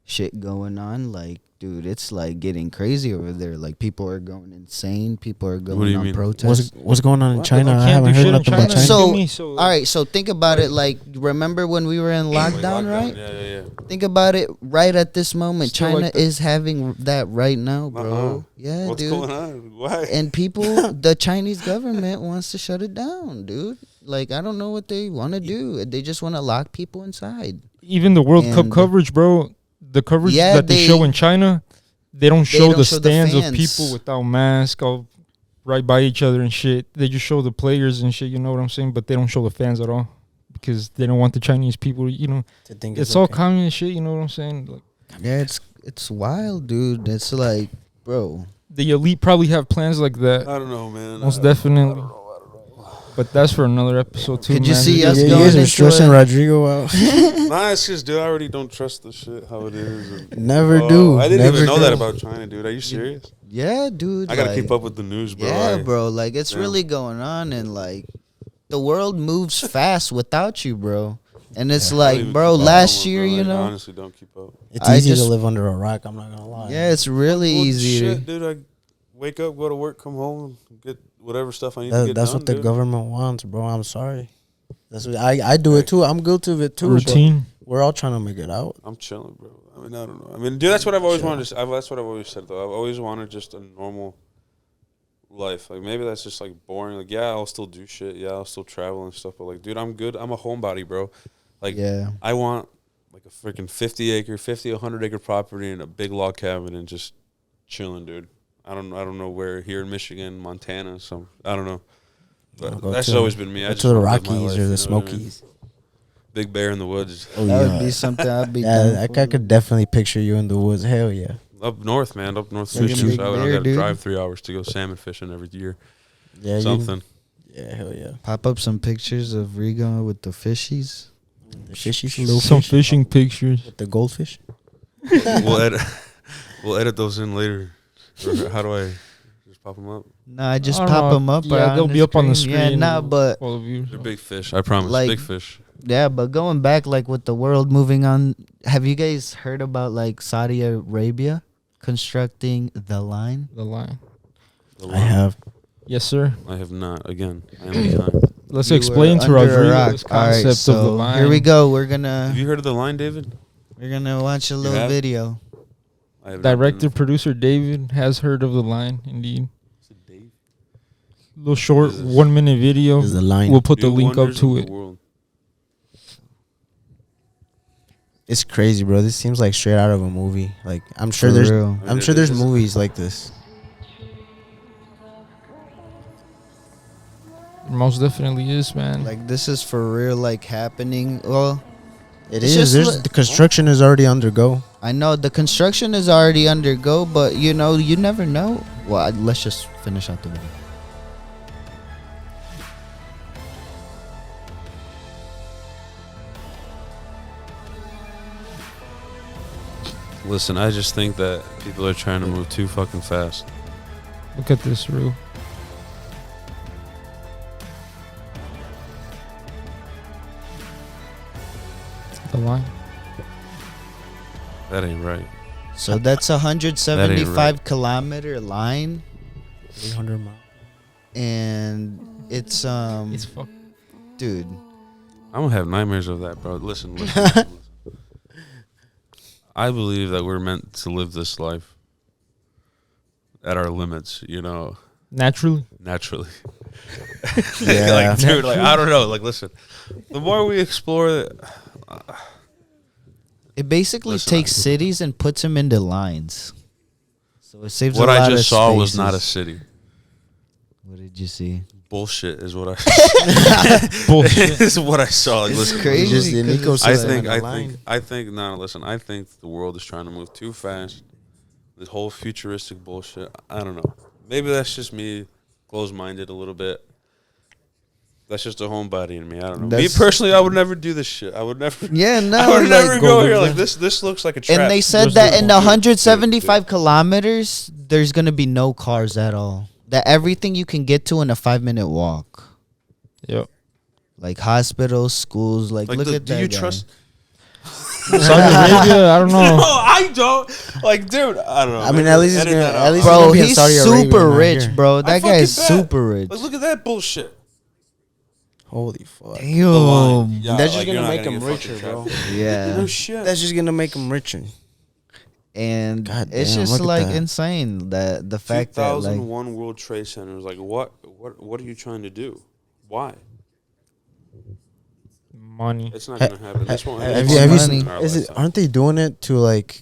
Speaker 1: shit going on. Like, dude, it's like getting crazy over there. Like, people are going insane. People are
Speaker 5: do
Speaker 1: going
Speaker 5: you
Speaker 1: on
Speaker 5: mean?
Speaker 1: protests.
Speaker 4: What's going on in
Speaker 5: What?
Speaker 4: China?
Speaker 3: You
Speaker 4: I
Speaker 3: can't
Speaker 4: haven't
Speaker 3: do
Speaker 4: heard
Speaker 3: shit in
Speaker 4: nothing about
Speaker 3: China.
Speaker 4: China.
Speaker 1: So, all right, so think about it. Like, remember when we were in lockdown, right?
Speaker 5: Yeah.
Speaker 1: Think about it. Right at this moment,
Speaker 3: Still
Speaker 1: China
Speaker 3: like that.
Speaker 1: is having that right now, bro.
Speaker 5: Uh-uh.
Speaker 1: Yeah,
Speaker 5: What's
Speaker 1: dude.
Speaker 5: going on? Why?
Speaker 1: And people, the Chinese government wants to shut it down, dude. Like, I don't know what they want to do. They just want to lock people inside.
Speaker 3: Even the World Cup
Speaker 1: And-
Speaker 3: coverage, bro. The coverage
Speaker 1: Yeah,
Speaker 3: that they show in China, they don't show
Speaker 1: don't
Speaker 3: the
Speaker 1: show the
Speaker 3: stands of
Speaker 1: fans.
Speaker 3: people without masks, all right by each other and shit. They just show the players and shit. You know what I'm saying? But they don't show the fans at all because they don't want the Chinese people. You know,
Speaker 4: To think
Speaker 3: it's all communist shit. You know what I'm saying? Like,
Speaker 1: Yeah, it's wild, dude. It's like, bro.
Speaker 3: the elite probably have plans like that.
Speaker 5: I don't know, man.
Speaker 3: Most definitely. But that's for another episode too.
Speaker 1: Could you
Speaker 3: man.
Speaker 1: see
Speaker 4: Yeah,
Speaker 1: us
Speaker 4: you
Speaker 1: going
Speaker 4: guys are
Speaker 1: into
Speaker 4: stressing
Speaker 1: it?
Speaker 4: Rodrigo out.
Speaker 5: Nah, it's just, dude, I already don't trust the shit how it is. And,
Speaker 4: Never do.
Speaker 5: I didn't
Speaker 4: Never
Speaker 5: even know
Speaker 4: do.
Speaker 5: that about China, dude. Are you serious?
Speaker 1: Yeah, dude.
Speaker 5: I gotta
Speaker 1: like,
Speaker 5: keep up with the news, bro.
Speaker 1: Yeah, bro. Like, it's
Speaker 5: Yeah.
Speaker 1: really going on, and like, the world moves fast without you, bro. And it's
Speaker 5: I don't
Speaker 1: like,
Speaker 5: even
Speaker 1: bro,
Speaker 5: keep up
Speaker 1: last
Speaker 5: on it,
Speaker 1: year,
Speaker 5: bro.
Speaker 1: you
Speaker 5: Like,
Speaker 1: know.
Speaker 5: honestly, don't keep up.
Speaker 4: It's
Speaker 1: I
Speaker 4: easy
Speaker 1: just-
Speaker 4: to live under a rock. I'm not gonna lie.
Speaker 1: Yeah, it's really
Speaker 5: Well,
Speaker 1: easy.
Speaker 5: shit, dude. I wake up, go to work, come home, get whatever stuff I need to get
Speaker 4: That's
Speaker 5: done.
Speaker 4: what the
Speaker 5: dude.
Speaker 4: government wants, bro. I'm sorry. That's what I do it too. I'm guilty of it too. but
Speaker 3: routine.
Speaker 4: We're all trying to make it out.
Speaker 5: I'm chilling, bro. I mean, I don't know. I mean, dude, that's what I've always wanted. That's what I've always said, though. I've always wanted just a normal life. Like, maybe that's just, like, boring. Like, yeah, I'll still do shit. Yeah, I'll still travel and stuff. But, like, dude, I'm good. I'm a homebody, bro. Like,
Speaker 1: Yeah.
Speaker 5: I want, like, a freaking 100-acre property and a big log cabin and just chilling, dude. I don't know where, here in Michigan, Montana, so I don't know.
Speaker 4: I'll
Speaker 5: But
Speaker 4: go
Speaker 5: that's
Speaker 4: to-
Speaker 5: always been me. I
Speaker 4: Go
Speaker 5: just
Speaker 4: to the
Speaker 5: wanna live my
Speaker 4: Rockies
Speaker 5: life,
Speaker 4: or
Speaker 5: you
Speaker 4: the
Speaker 5: know what I mean?
Speaker 4: Smokies.
Speaker 5: Big bear in the woods.
Speaker 4: Oh,
Speaker 1: That
Speaker 4: yeah.
Speaker 1: would be something I'd be.
Speaker 4: Yeah,
Speaker 1: down
Speaker 4: I
Speaker 1: for.
Speaker 4: could definitely picture you in the woods. Hell yeah.
Speaker 5: Up north, man. Up north
Speaker 1: Like a
Speaker 5: fishing.
Speaker 1: big
Speaker 5: So I
Speaker 1: bear,
Speaker 5: got to
Speaker 1: dude.
Speaker 5: drive 3 hours to go salmon fishing every year.
Speaker 4: Yeah,
Speaker 5: Something.
Speaker 4: Yeah, hell yeah.
Speaker 1: Pop up some pictures of Rigo with the fishies.
Speaker 4: The fishies, little
Speaker 3: Some
Speaker 4: fish
Speaker 3: fishing pictures.
Speaker 4: with the goldfish.
Speaker 5: we'll edit. We'll edit those in later. Or how do I just pop them up?
Speaker 1: Nah, just
Speaker 3: I don't
Speaker 1: pop
Speaker 3: know.
Speaker 1: them up.
Speaker 3: Yeah, they'll be up on the screen.
Speaker 1: Yeah, nah, but
Speaker 3: all of you.
Speaker 5: They're big fish. I promise.
Speaker 1: Like-
Speaker 5: big fish.
Speaker 1: yeah, but going back, like with the world moving on, have you guys heard about like Saudi Arabia constructing the line?
Speaker 3: The line.
Speaker 5: The
Speaker 4: I
Speaker 5: line.
Speaker 4: have.
Speaker 3: Yes, sir.
Speaker 5: I have not. Again, I am behind.
Speaker 3: Let's
Speaker 1: You
Speaker 3: explain
Speaker 1: were
Speaker 3: to
Speaker 1: under a
Speaker 3: Rodrigo
Speaker 1: rock.
Speaker 3: this
Speaker 1: All right,
Speaker 3: concept of the
Speaker 1: so
Speaker 3: line.
Speaker 1: here we go. We're
Speaker 5: Have
Speaker 1: gonna
Speaker 5: you heard of the line, David?
Speaker 1: watch a little
Speaker 5: have?
Speaker 1: video.
Speaker 5: I have not
Speaker 3: Director,
Speaker 5: been-
Speaker 3: producer David has heard of the line, indeed.
Speaker 5: Is it Dave?
Speaker 3: Little short
Speaker 5: This is-
Speaker 3: 1 minute video.
Speaker 4: Is the line.
Speaker 3: We'll put the
Speaker 5: New
Speaker 3: link up
Speaker 5: wonders
Speaker 3: to
Speaker 5: of
Speaker 3: it.
Speaker 5: the world.
Speaker 4: It's crazy, bro. This seems like straight out of a movie. Like I'm sure
Speaker 1: For
Speaker 4: there's
Speaker 1: real.
Speaker 4: I'm
Speaker 5: It
Speaker 4: sure there's
Speaker 5: is.
Speaker 4: movies like this.
Speaker 3: Most definitely is, man.
Speaker 1: Like this is for real, like happening. Well,
Speaker 4: It
Speaker 1: It's
Speaker 4: is.
Speaker 1: just
Speaker 4: There's
Speaker 1: li-
Speaker 4: the construction is already undergo.
Speaker 1: I know the construction is already undergo, but you know, you never know. Well, let's just finish out the video.
Speaker 5: Listen, I just think that people are trying to move too fucking fast.
Speaker 3: Look at this, Rue. The line.
Speaker 5: That ain't right.
Speaker 1: So that's a 175
Speaker 5: right.
Speaker 1: kilometer line,
Speaker 4: 800 miles.
Speaker 1: and it's
Speaker 3: It's fuck.
Speaker 1: dude.
Speaker 5: I'm gonna have nightmares of that, bro. Listen. I believe that we're meant to live this life at our limits, you know,
Speaker 3: Naturally.
Speaker 5: naturally.
Speaker 4: Yeah.
Speaker 5: Like, dude, like, I don't know. Like, listen, the more we explore,
Speaker 1: It basically
Speaker 5: Listen,
Speaker 1: takes cities and puts them into lines. So it saves
Speaker 5: what
Speaker 1: a lot
Speaker 5: I
Speaker 1: of
Speaker 5: just saw was not a
Speaker 1: spaces.
Speaker 5: city.
Speaker 1: What did you see?
Speaker 5: Bullshit is what I.
Speaker 3: Bullshit.
Speaker 5: This is what I saw. Like,
Speaker 1: It's
Speaker 5: listen,
Speaker 1: crazy.
Speaker 4: Just the
Speaker 1: 'cause
Speaker 4: Nico
Speaker 1: it's
Speaker 5: I
Speaker 4: says
Speaker 1: like-
Speaker 5: think, I think. No, listen. I think the world is trying to move too fast. This whole futuristic bullshit. I don't know. Maybe that's just me, closed-minded a little bit. That's just a homebody in me. I don't know. Me
Speaker 1: That's-
Speaker 5: personally, I would never do this shit. I would never.
Speaker 1: Yeah, no.
Speaker 5: I would never
Speaker 1: like,
Speaker 5: go here like this. This looks like a trap.
Speaker 1: and they said
Speaker 3: Just
Speaker 1: that
Speaker 3: like-
Speaker 1: in the 175 kilometers, there's gonna be no cars at all. That everything you can get to in a 5-minute walk,
Speaker 3: Yep.
Speaker 1: like hospitals, schools. Like, look at
Speaker 5: do
Speaker 1: that.
Speaker 5: you
Speaker 1: guy.
Speaker 5: trust?
Speaker 3: Saudi Arabia, I don't know.
Speaker 5: No, I don't. Like, dude, I don't know.
Speaker 4: I mean, at least it's
Speaker 5: Edit
Speaker 4: gonna-
Speaker 5: that
Speaker 4: at
Speaker 5: out.
Speaker 4: least
Speaker 1: Bro,
Speaker 4: gonna be in
Speaker 1: he's
Speaker 4: Saudi Arabia,
Speaker 1: super
Speaker 4: not
Speaker 1: rich,
Speaker 4: here.
Speaker 1: bro.
Speaker 5: I
Speaker 1: That
Speaker 5: fucking
Speaker 1: guy's
Speaker 5: bet.
Speaker 1: super rich.
Speaker 5: Like, look at that bullshit.
Speaker 4: Holy fuck.
Speaker 1: Damn.
Speaker 5: Yeah,
Speaker 4: That's just
Speaker 5: like,
Speaker 4: gonna
Speaker 5: you're not
Speaker 4: make
Speaker 5: gonna
Speaker 4: him
Speaker 5: get
Speaker 4: richer,
Speaker 5: fucking
Speaker 4: bro.
Speaker 5: trapped.
Speaker 1: Yeah.
Speaker 5: No shit.
Speaker 4: That's just gonna make him richer.
Speaker 1: And
Speaker 4: God
Speaker 1: it's
Speaker 4: damn,
Speaker 1: just
Speaker 4: look at
Speaker 1: like
Speaker 4: that.
Speaker 1: insane that the fact that like
Speaker 5: 2001 World Trade Center was like, what are you trying to do? Why?
Speaker 3: Money.
Speaker 5: It's not gonna happen. This won't happen.
Speaker 4: Have you
Speaker 1: Money.
Speaker 4: seen?
Speaker 5: In our
Speaker 4: Is it?
Speaker 5: lifetime.
Speaker 4: Aren't they doing it to like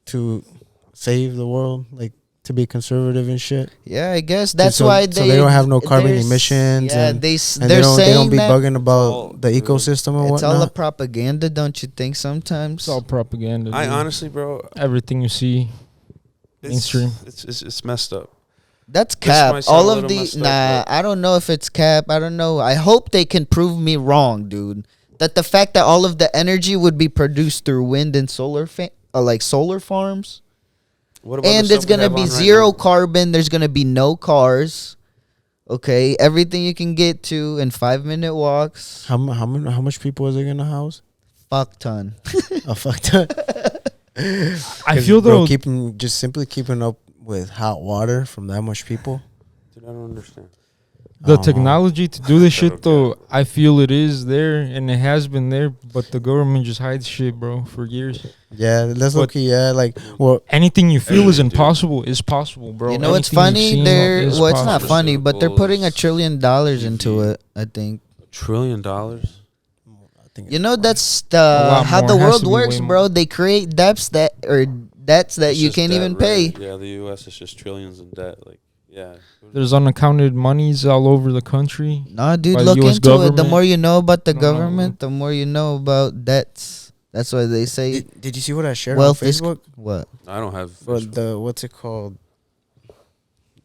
Speaker 4: to save the world, like to be conservative and shit?
Speaker 1: yeah, I guess that's
Speaker 4: so,
Speaker 1: why
Speaker 4: so they don't have no carbon
Speaker 1: there's-
Speaker 4: emissions.
Speaker 1: Yeah,
Speaker 4: and,
Speaker 1: they
Speaker 4: and
Speaker 1: they're
Speaker 4: they don't
Speaker 1: saying
Speaker 4: be
Speaker 1: that
Speaker 4: bugging about
Speaker 5: all-
Speaker 4: the ecosystem and
Speaker 1: it's all a
Speaker 4: whatnot.
Speaker 1: propaganda, don't you think? Sometimes.
Speaker 3: It's all propaganda.
Speaker 5: I
Speaker 3: dude.
Speaker 5: honestly, bro,
Speaker 3: Everything you see.
Speaker 5: it's,
Speaker 3: Mainstream.
Speaker 5: It's messed up.
Speaker 1: That's
Speaker 5: This
Speaker 1: cap.
Speaker 5: might sound
Speaker 1: All
Speaker 5: a
Speaker 1: of
Speaker 5: little
Speaker 1: the
Speaker 5: messed up,
Speaker 1: nah.
Speaker 5: but-
Speaker 1: I don't know if it's cap. I don't know. I hope they can prove me wrong, dude. That the fact that all of the energy would be produced through wind and solar, like solar farms,
Speaker 5: What about
Speaker 1: and
Speaker 5: the
Speaker 1: it's
Speaker 5: stuff we
Speaker 1: gonna
Speaker 5: have
Speaker 1: be
Speaker 5: on right
Speaker 1: zero
Speaker 5: now?
Speaker 1: carbon. There's gonna be no cars. Okay, everything you can get to in 5-minute walks.
Speaker 4: How much people is it gonna house?
Speaker 1: Fuck ton.
Speaker 4: Oh fuck that.
Speaker 3: I feel
Speaker 4: bro,
Speaker 3: though.
Speaker 4: simply keeping up with hot water from that much people.
Speaker 5: Dude, I don't understand.
Speaker 3: The
Speaker 4: I don't know.
Speaker 3: technology to do this shit,
Speaker 5: Okay.
Speaker 3: though, I feel it is there and it has been there, but the government just hides shit, bro, for years.
Speaker 4: Yeah, that's
Speaker 3: But-
Speaker 4: okay. Yeah, like well,
Speaker 3: Anything you feel is
Speaker 5: Everything, dude.
Speaker 3: impossible is possible, bro.
Speaker 1: You know what's
Speaker 3: Anything you've
Speaker 1: funny?
Speaker 3: seen
Speaker 1: They're
Speaker 3: is
Speaker 1: well, it's not
Speaker 3: possible.
Speaker 1: funny, but they're putting $1
Speaker 5: Pharmaceuticals,
Speaker 1: trillion into
Speaker 5: TV.
Speaker 1: it. I think.
Speaker 5: $1 trillion?
Speaker 4: I think
Speaker 1: You
Speaker 4: it's
Speaker 1: know
Speaker 4: fine.
Speaker 1: that's
Speaker 3: lot
Speaker 1: how
Speaker 3: more.
Speaker 1: the
Speaker 3: It has
Speaker 1: world
Speaker 3: to be
Speaker 1: works,
Speaker 3: way
Speaker 1: bro.
Speaker 3: more.
Speaker 1: They create debts that
Speaker 5: It's
Speaker 1: you
Speaker 5: just
Speaker 1: can't
Speaker 5: debt,
Speaker 1: even
Speaker 5: right?
Speaker 1: pay.
Speaker 5: Yeah, the U.S. is just trillions in debt. Like, yeah.
Speaker 3: There's unaccounted monies all over the country.
Speaker 1: Nah, dude,
Speaker 3: By the
Speaker 1: look
Speaker 3: US
Speaker 1: into it. The
Speaker 3: government.
Speaker 1: more you know about the
Speaker 3: No.
Speaker 1: government, the more you know about debts. That's why they say
Speaker 4: Did you see what I shared
Speaker 1: wealth
Speaker 4: on
Speaker 1: is
Speaker 4: Facebook?
Speaker 1: what.
Speaker 5: I don't have.
Speaker 4: For the what's it called?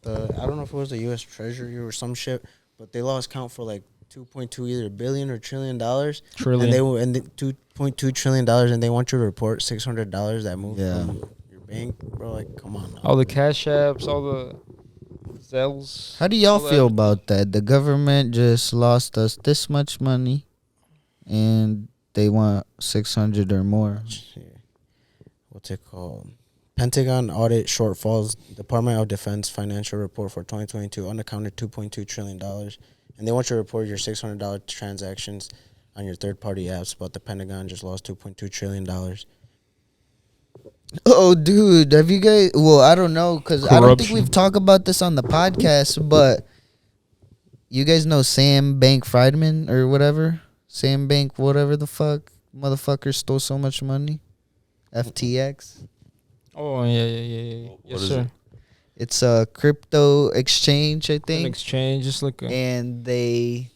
Speaker 4: I don't know if it was the U.S. Treasury or some shit, but they lost count for like 2.2 either billion or $1 trillion.
Speaker 3: Trillion.
Speaker 4: And they 2.2 $trillion, and they want you to report $600 that moved
Speaker 1: Yeah.
Speaker 4: from your bank, bro. Like, come on. Now.
Speaker 3: All the cash apps, all the Zells.
Speaker 1: How do y'all
Speaker 3: all that.
Speaker 1: feel about that? The government just lost us this much money, and they want 600 or more.
Speaker 4: What's it called? Pentagon audit shortfalls. Department of Defense financial report for 2022 unaccounted $2.2 trillion, and they want you to report your $600 transactions on your third-party apps. But the Pentagon just lost $2.2 trillion.
Speaker 1: Oh, dude, have you guys? Well, I don't know because I don't think
Speaker 3: Corruption.
Speaker 1: we've talked about this on the podcast, but you guys know Sam Bank-Friedman or whatever. Sam Bank, whatever the fuck, motherfucker stole so much money. FTX.
Speaker 3: Oh, yeah.
Speaker 5: What
Speaker 3: Yes,
Speaker 5: is
Speaker 3: sir.
Speaker 5: it?
Speaker 1: It's a crypto exchange, I
Speaker 3: An
Speaker 1: think,
Speaker 3: exchange, just like a,
Speaker 1: and they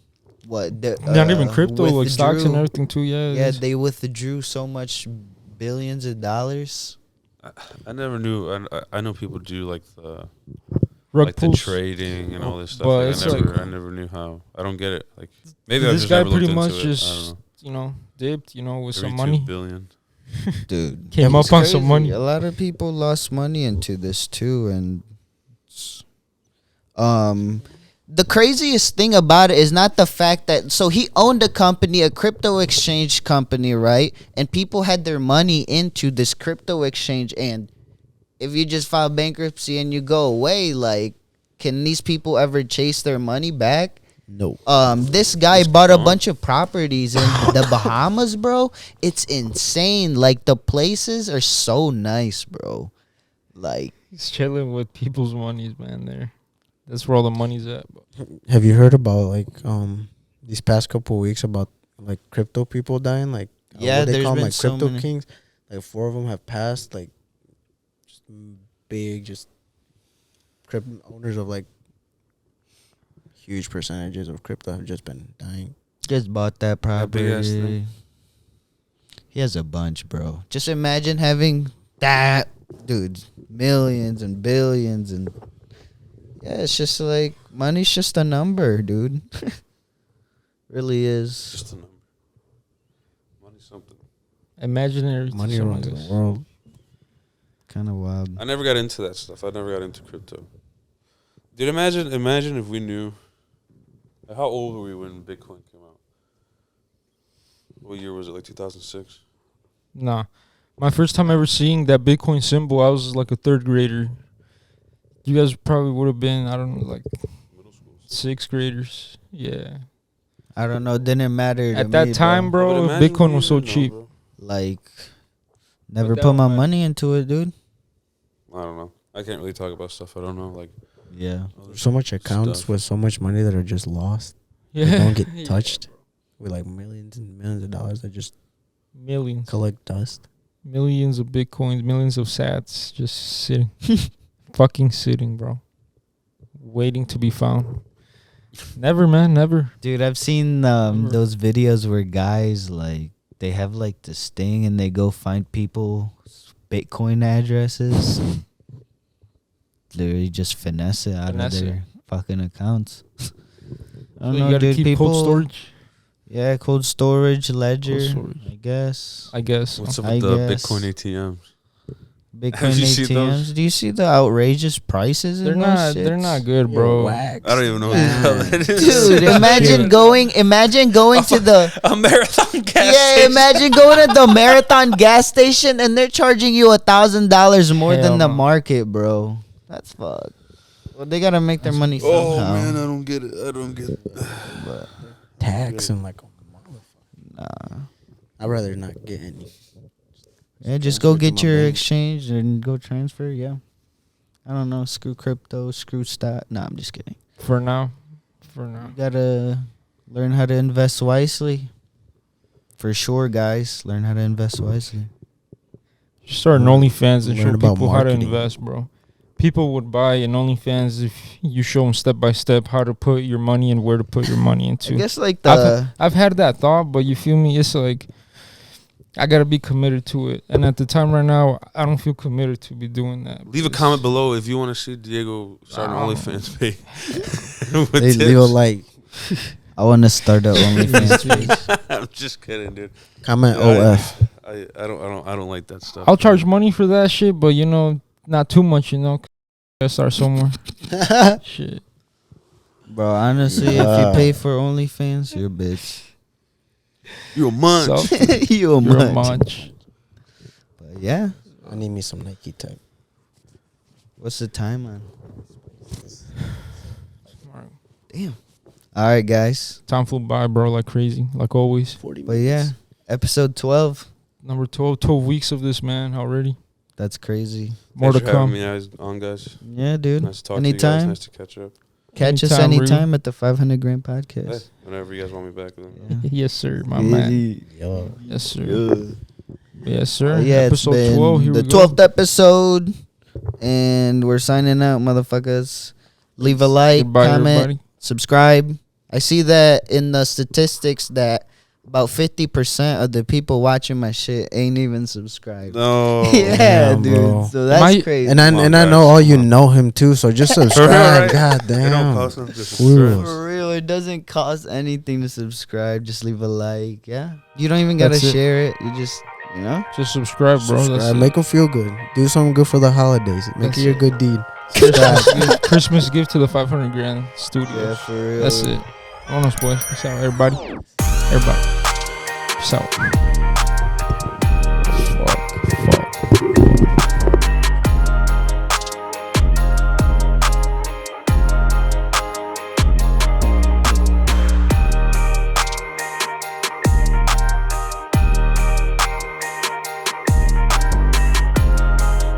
Speaker 3: not even crypto, like stocks and
Speaker 1: withdrew-
Speaker 3: everything too. Yeah,
Speaker 1: Yeah,
Speaker 3: it's
Speaker 1: they withdrew so much billions of dollars.
Speaker 5: I never knew. I know people do like the
Speaker 3: rug
Speaker 5: like the
Speaker 3: pulls.
Speaker 5: trading and all this stuff.
Speaker 3: But
Speaker 5: Like,
Speaker 3: it's
Speaker 5: I never knew how. I don't get it. Like maybe I
Speaker 3: This
Speaker 5: just
Speaker 3: guy
Speaker 5: never looked
Speaker 3: pretty
Speaker 5: into
Speaker 3: much
Speaker 5: it. I
Speaker 3: just
Speaker 5: don't
Speaker 3: dipped, with some
Speaker 5: 32
Speaker 3: money.
Speaker 5: billion.
Speaker 1: Dude,
Speaker 3: Came
Speaker 1: it's
Speaker 3: up on some
Speaker 1: crazy.
Speaker 3: money.
Speaker 1: A lot of people lost money into this too, and the craziest thing about it is not the fact that so he owned a company, a crypto exchange company, right? And people had their money into this crypto exchange, and if you just file bankruptcy and you go away, like, can these people ever chase their money back?
Speaker 4: No.
Speaker 1: This guy
Speaker 5: It's
Speaker 1: bought a
Speaker 5: gone.
Speaker 1: bunch of properties in the Bahamas, bro. It's insane. Like, the places are so nice, bro. Like,
Speaker 3: He's chilling with people's monies, man. There, that's where all the money's at.
Speaker 4: Have you heard about like these past couple of weeks about like crypto people dying? Like
Speaker 1: Yeah,
Speaker 4: what they
Speaker 1: there's
Speaker 4: call 'em,
Speaker 1: been
Speaker 4: like
Speaker 1: so
Speaker 4: crypto
Speaker 1: many.
Speaker 4: kings. Like 4 of them have passed. Like just big, just crypto owners of like huge percentages of crypto have just been dying.
Speaker 1: just bought that
Speaker 5: That big ass
Speaker 1: property.
Speaker 5: thing.
Speaker 1: He has a bunch, bro. Just imagine having that, dude, millions and billions. And yeah, it's just like, money's just a number, dude. Really is.
Speaker 5: Just a number. Money's something.
Speaker 3: Imaginary.
Speaker 4: Money
Speaker 3: to
Speaker 4: runs
Speaker 3: some
Speaker 4: the
Speaker 3: guys.
Speaker 4: world.
Speaker 1: Kind of wild.
Speaker 5: I never got into that stuff. I never got into crypto. Dude, imagine if we knew. How old were we when Bitcoin came out? What year was it? Like 2006?
Speaker 3: Nah. My first time ever seeing that Bitcoin symbol, I was like a third grader. You guys probably would have been, I don't know, like
Speaker 5: Middle school.
Speaker 3: sixth graders. Yeah.
Speaker 1: I don't know. Didn't matter to
Speaker 3: At that
Speaker 1: me,
Speaker 3: time,
Speaker 5: But
Speaker 3: bro,
Speaker 5: imagine
Speaker 3: Bitcoin
Speaker 5: we
Speaker 3: was so
Speaker 5: didn't know,
Speaker 3: cheap.
Speaker 5: bro.
Speaker 1: Like, never
Speaker 3: that
Speaker 1: put my
Speaker 3: was-
Speaker 1: money into it, dude.
Speaker 5: I don't know. I can't really talk about stuff I don't know. Like,
Speaker 1: Yeah.
Speaker 4: So much accounts
Speaker 5: Stuff.
Speaker 4: with so much money that are just lost.
Speaker 3: Yeah.
Speaker 4: They don't get touched. With like millions and millions of dollars that just
Speaker 3: Millions.
Speaker 4: collect dust.
Speaker 3: Millions of Bitcoins, millions of sats just sitting. Fucking sitting, bro. Waiting to be found. Never, man, never.
Speaker 1: Dude, I've seen those videos where guys, like, they have, like, this thing and they go find people's Bitcoin addresses. Literally just finesse it out
Speaker 3: Finesse
Speaker 1: of
Speaker 3: it.
Speaker 1: their fucking accounts. I
Speaker 3: So
Speaker 1: don't
Speaker 3: you
Speaker 1: know,
Speaker 3: gotta
Speaker 1: dude.
Speaker 3: keep
Speaker 1: People,
Speaker 3: cold storage,
Speaker 1: yeah, cold storage, ledger,
Speaker 3: storage.
Speaker 1: I guess.
Speaker 3: I guess.
Speaker 5: what's up
Speaker 1: I
Speaker 5: with the
Speaker 1: guess.
Speaker 5: Bitcoin ATMs?
Speaker 1: Bitcoin
Speaker 5: you seen those?
Speaker 1: ATMs. Do you see the outrageous prices?
Speaker 3: They're
Speaker 1: in
Speaker 3: not.
Speaker 1: those
Speaker 3: They're
Speaker 1: shits?
Speaker 3: not good, bro.
Speaker 5: I don't even know what the hell that is.
Speaker 1: Dude, imagine going to the
Speaker 5: a marathon gas
Speaker 1: yeah.
Speaker 5: station.
Speaker 1: Imagine going to the marathon gas station and they're charging you $1,000 more
Speaker 3: Hell
Speaker 1: than the
Speaker 3: no.
Speaker 1: market, bro. That's fucked. Well, they gotta make their money somehow.
Speaker 5: Oh man, I don't get it. I don't get it.
Speaker 1: But,
Speaker 4: Tax and like,
Speaker 1: nah.
Speaker 4: I'd rather not get any.
Speaker 1: Yeah, just go
Speaker 4: Transfer to
Speaker 1: get
Speaker 4: my
Speaker 1: your
Speaker 4: bank.
Speaker 1: exchange and go transfer. Yeah. I don't know. Screw crypto. Screw stock. Nah, I'm just kidding.
Speaker 3: For now. For now.
Speaker 1: You gotta learn how to invest wisely. For sure, guys. Learn how to invest wisely.
Speaker 3: Just start an
Speaker 4: Learn-
Speaker 3: OnlyFans and
Speaker 4: learn
Speaker 3: show
Speaker 4: about
Speaker 3: people how to
Speaker 4: marketing.
Speaker 3: invest, bro. People would buy an OnlyFans if you show them step by step how to put your money and where to put your money
Speaker 1: I
Speaker 3: into.
Speaker 1: guess like the
Speaker 3: I've had that thought, but you feel me? It's like I gotta be committed to it, and at the time right now, I don't feel committed to be doing that.
Speaker 5: Leave a
Speaker 3: because-
Speaker 5: comment below if you want to see Diego start an
Speaker 3: I don't
Speaker 5: OnlyFans page. With
Speaker 4: They
Speaker 5: tips.
Speaker 4: leave a like,
Speaker 1: I want to start a OnlyFans page.
Speaker 5: I'm just kidding, dude.
Speaker 4: comment
Speaker 5: Yeah,
Speaker 4: OF.
Speaker 5: I don't like that stuff.
Speaker 3: I'll charge money for that shit, but not too much, 'cause I gotta start somewhere. Shit.
Speaker 1: Bro, honestly, if you pay for OnlyFans, you're a bitch.
Speaker 5: You a munch.
Speaker 3: So,
Speaker 1: You a
Speaker 3: you're a
Speaker 1: munch.
Speaker 3: munch.
Speaker 1: But yeah.
Speaker 4: I need me some Nike type.
Speaker 1: What's the time on? Damn. All right, guys.
Speaker 3: Time flew by, bro, like crazy, like always.
Speaker 4: 40
Speaker 1: But yeah, episode 12.
Speaker 3: Number 12 weeks of this, man, already.
Speaker 1: That's crazy.
Speaker 3: More
Speaker 5: Thanks
Speaker 3: to
Speaker 5: for having
Speaker 3: come.
Speaker 5: me on, guys.
Speaker 1: Yeah, dude.
Speaker 5: Nice to talk to you guys.
Speaker 1: Anytime.
Speaker 5: Nice to catch up.
Speaker 1: Catch us
Speaker 3: Anytime,
Speaker 1: anytime at the 500 Gram Podcast.
Speaker 5: Hey, whenever you guys want me back. Then.
Speaker 1: Yeah.
Speaker 3: Yes, sir, my man.
Speaker 4: Yo.
Speaker 3: Yes, sir. Yes, sir.
Speaker 1: Yeah, it's
Speaker 3: Episode
Speaker 1: been
Speaker 3: 12, here
Speaker 1: the
Speaker 3: we go.
Speaker 1: 12th episode, and we're signing out, motherfuckers. Leave a like,
Speaker 3: Goodbye,
Speaker 1: comment,
Speaker 3: everybody.
Speaker 1: subscribe. I see that in the statistics that about 50% of the people watching my shit ain't even subscribed.
Speaker 5: No.
Speaker 1: Yeah,
Speaker 4: Damn,
Speaker 1: dude.
Speaker 4: bro.
Speaker 1: So that's
Speaker 3: I-
Speaker 1: crazy.
Speaker 4: And I
Speaker 5: Come on,
Speaker 4: and I
Speaker 5: guys,
Speaker 4: know all
Speaker 5: come
Speaker 4: you
Speaker 5: on.
Speaker 4: know him too, so just subscribe.
Speaker 5: Right.
Speaker 4: God
Speaker 5: It don't
Speaker 4: damn.
Speaker 5: cost nothing to
Speaker 4: Squirrels.
Speaker 5: subscribe.
Speaker 1: For real, it doesn't cost anything to subscribe. Just leave a like. Yeah, you don't even gotta
Speaker 3: That's it.
Speaker 1: share it. You just,
Speaker 3: Just subscribe, bro.
Speaker 4: Subscribe.
Speaker 3: That's
Speaker 4: Make them feel good. Do something good for the holidays. Make
Speaker 3: That's
Speaker 4: it your
Speaker 3: it.
Speaker 4: good deed.
Speaker 3: it. Christmas gift to the 500 grand studio.
Speaker 1: yeah, for real.
Speaker 3: That's it. Vámonos, boys. Peace out, everybody. Everybody. Peace out.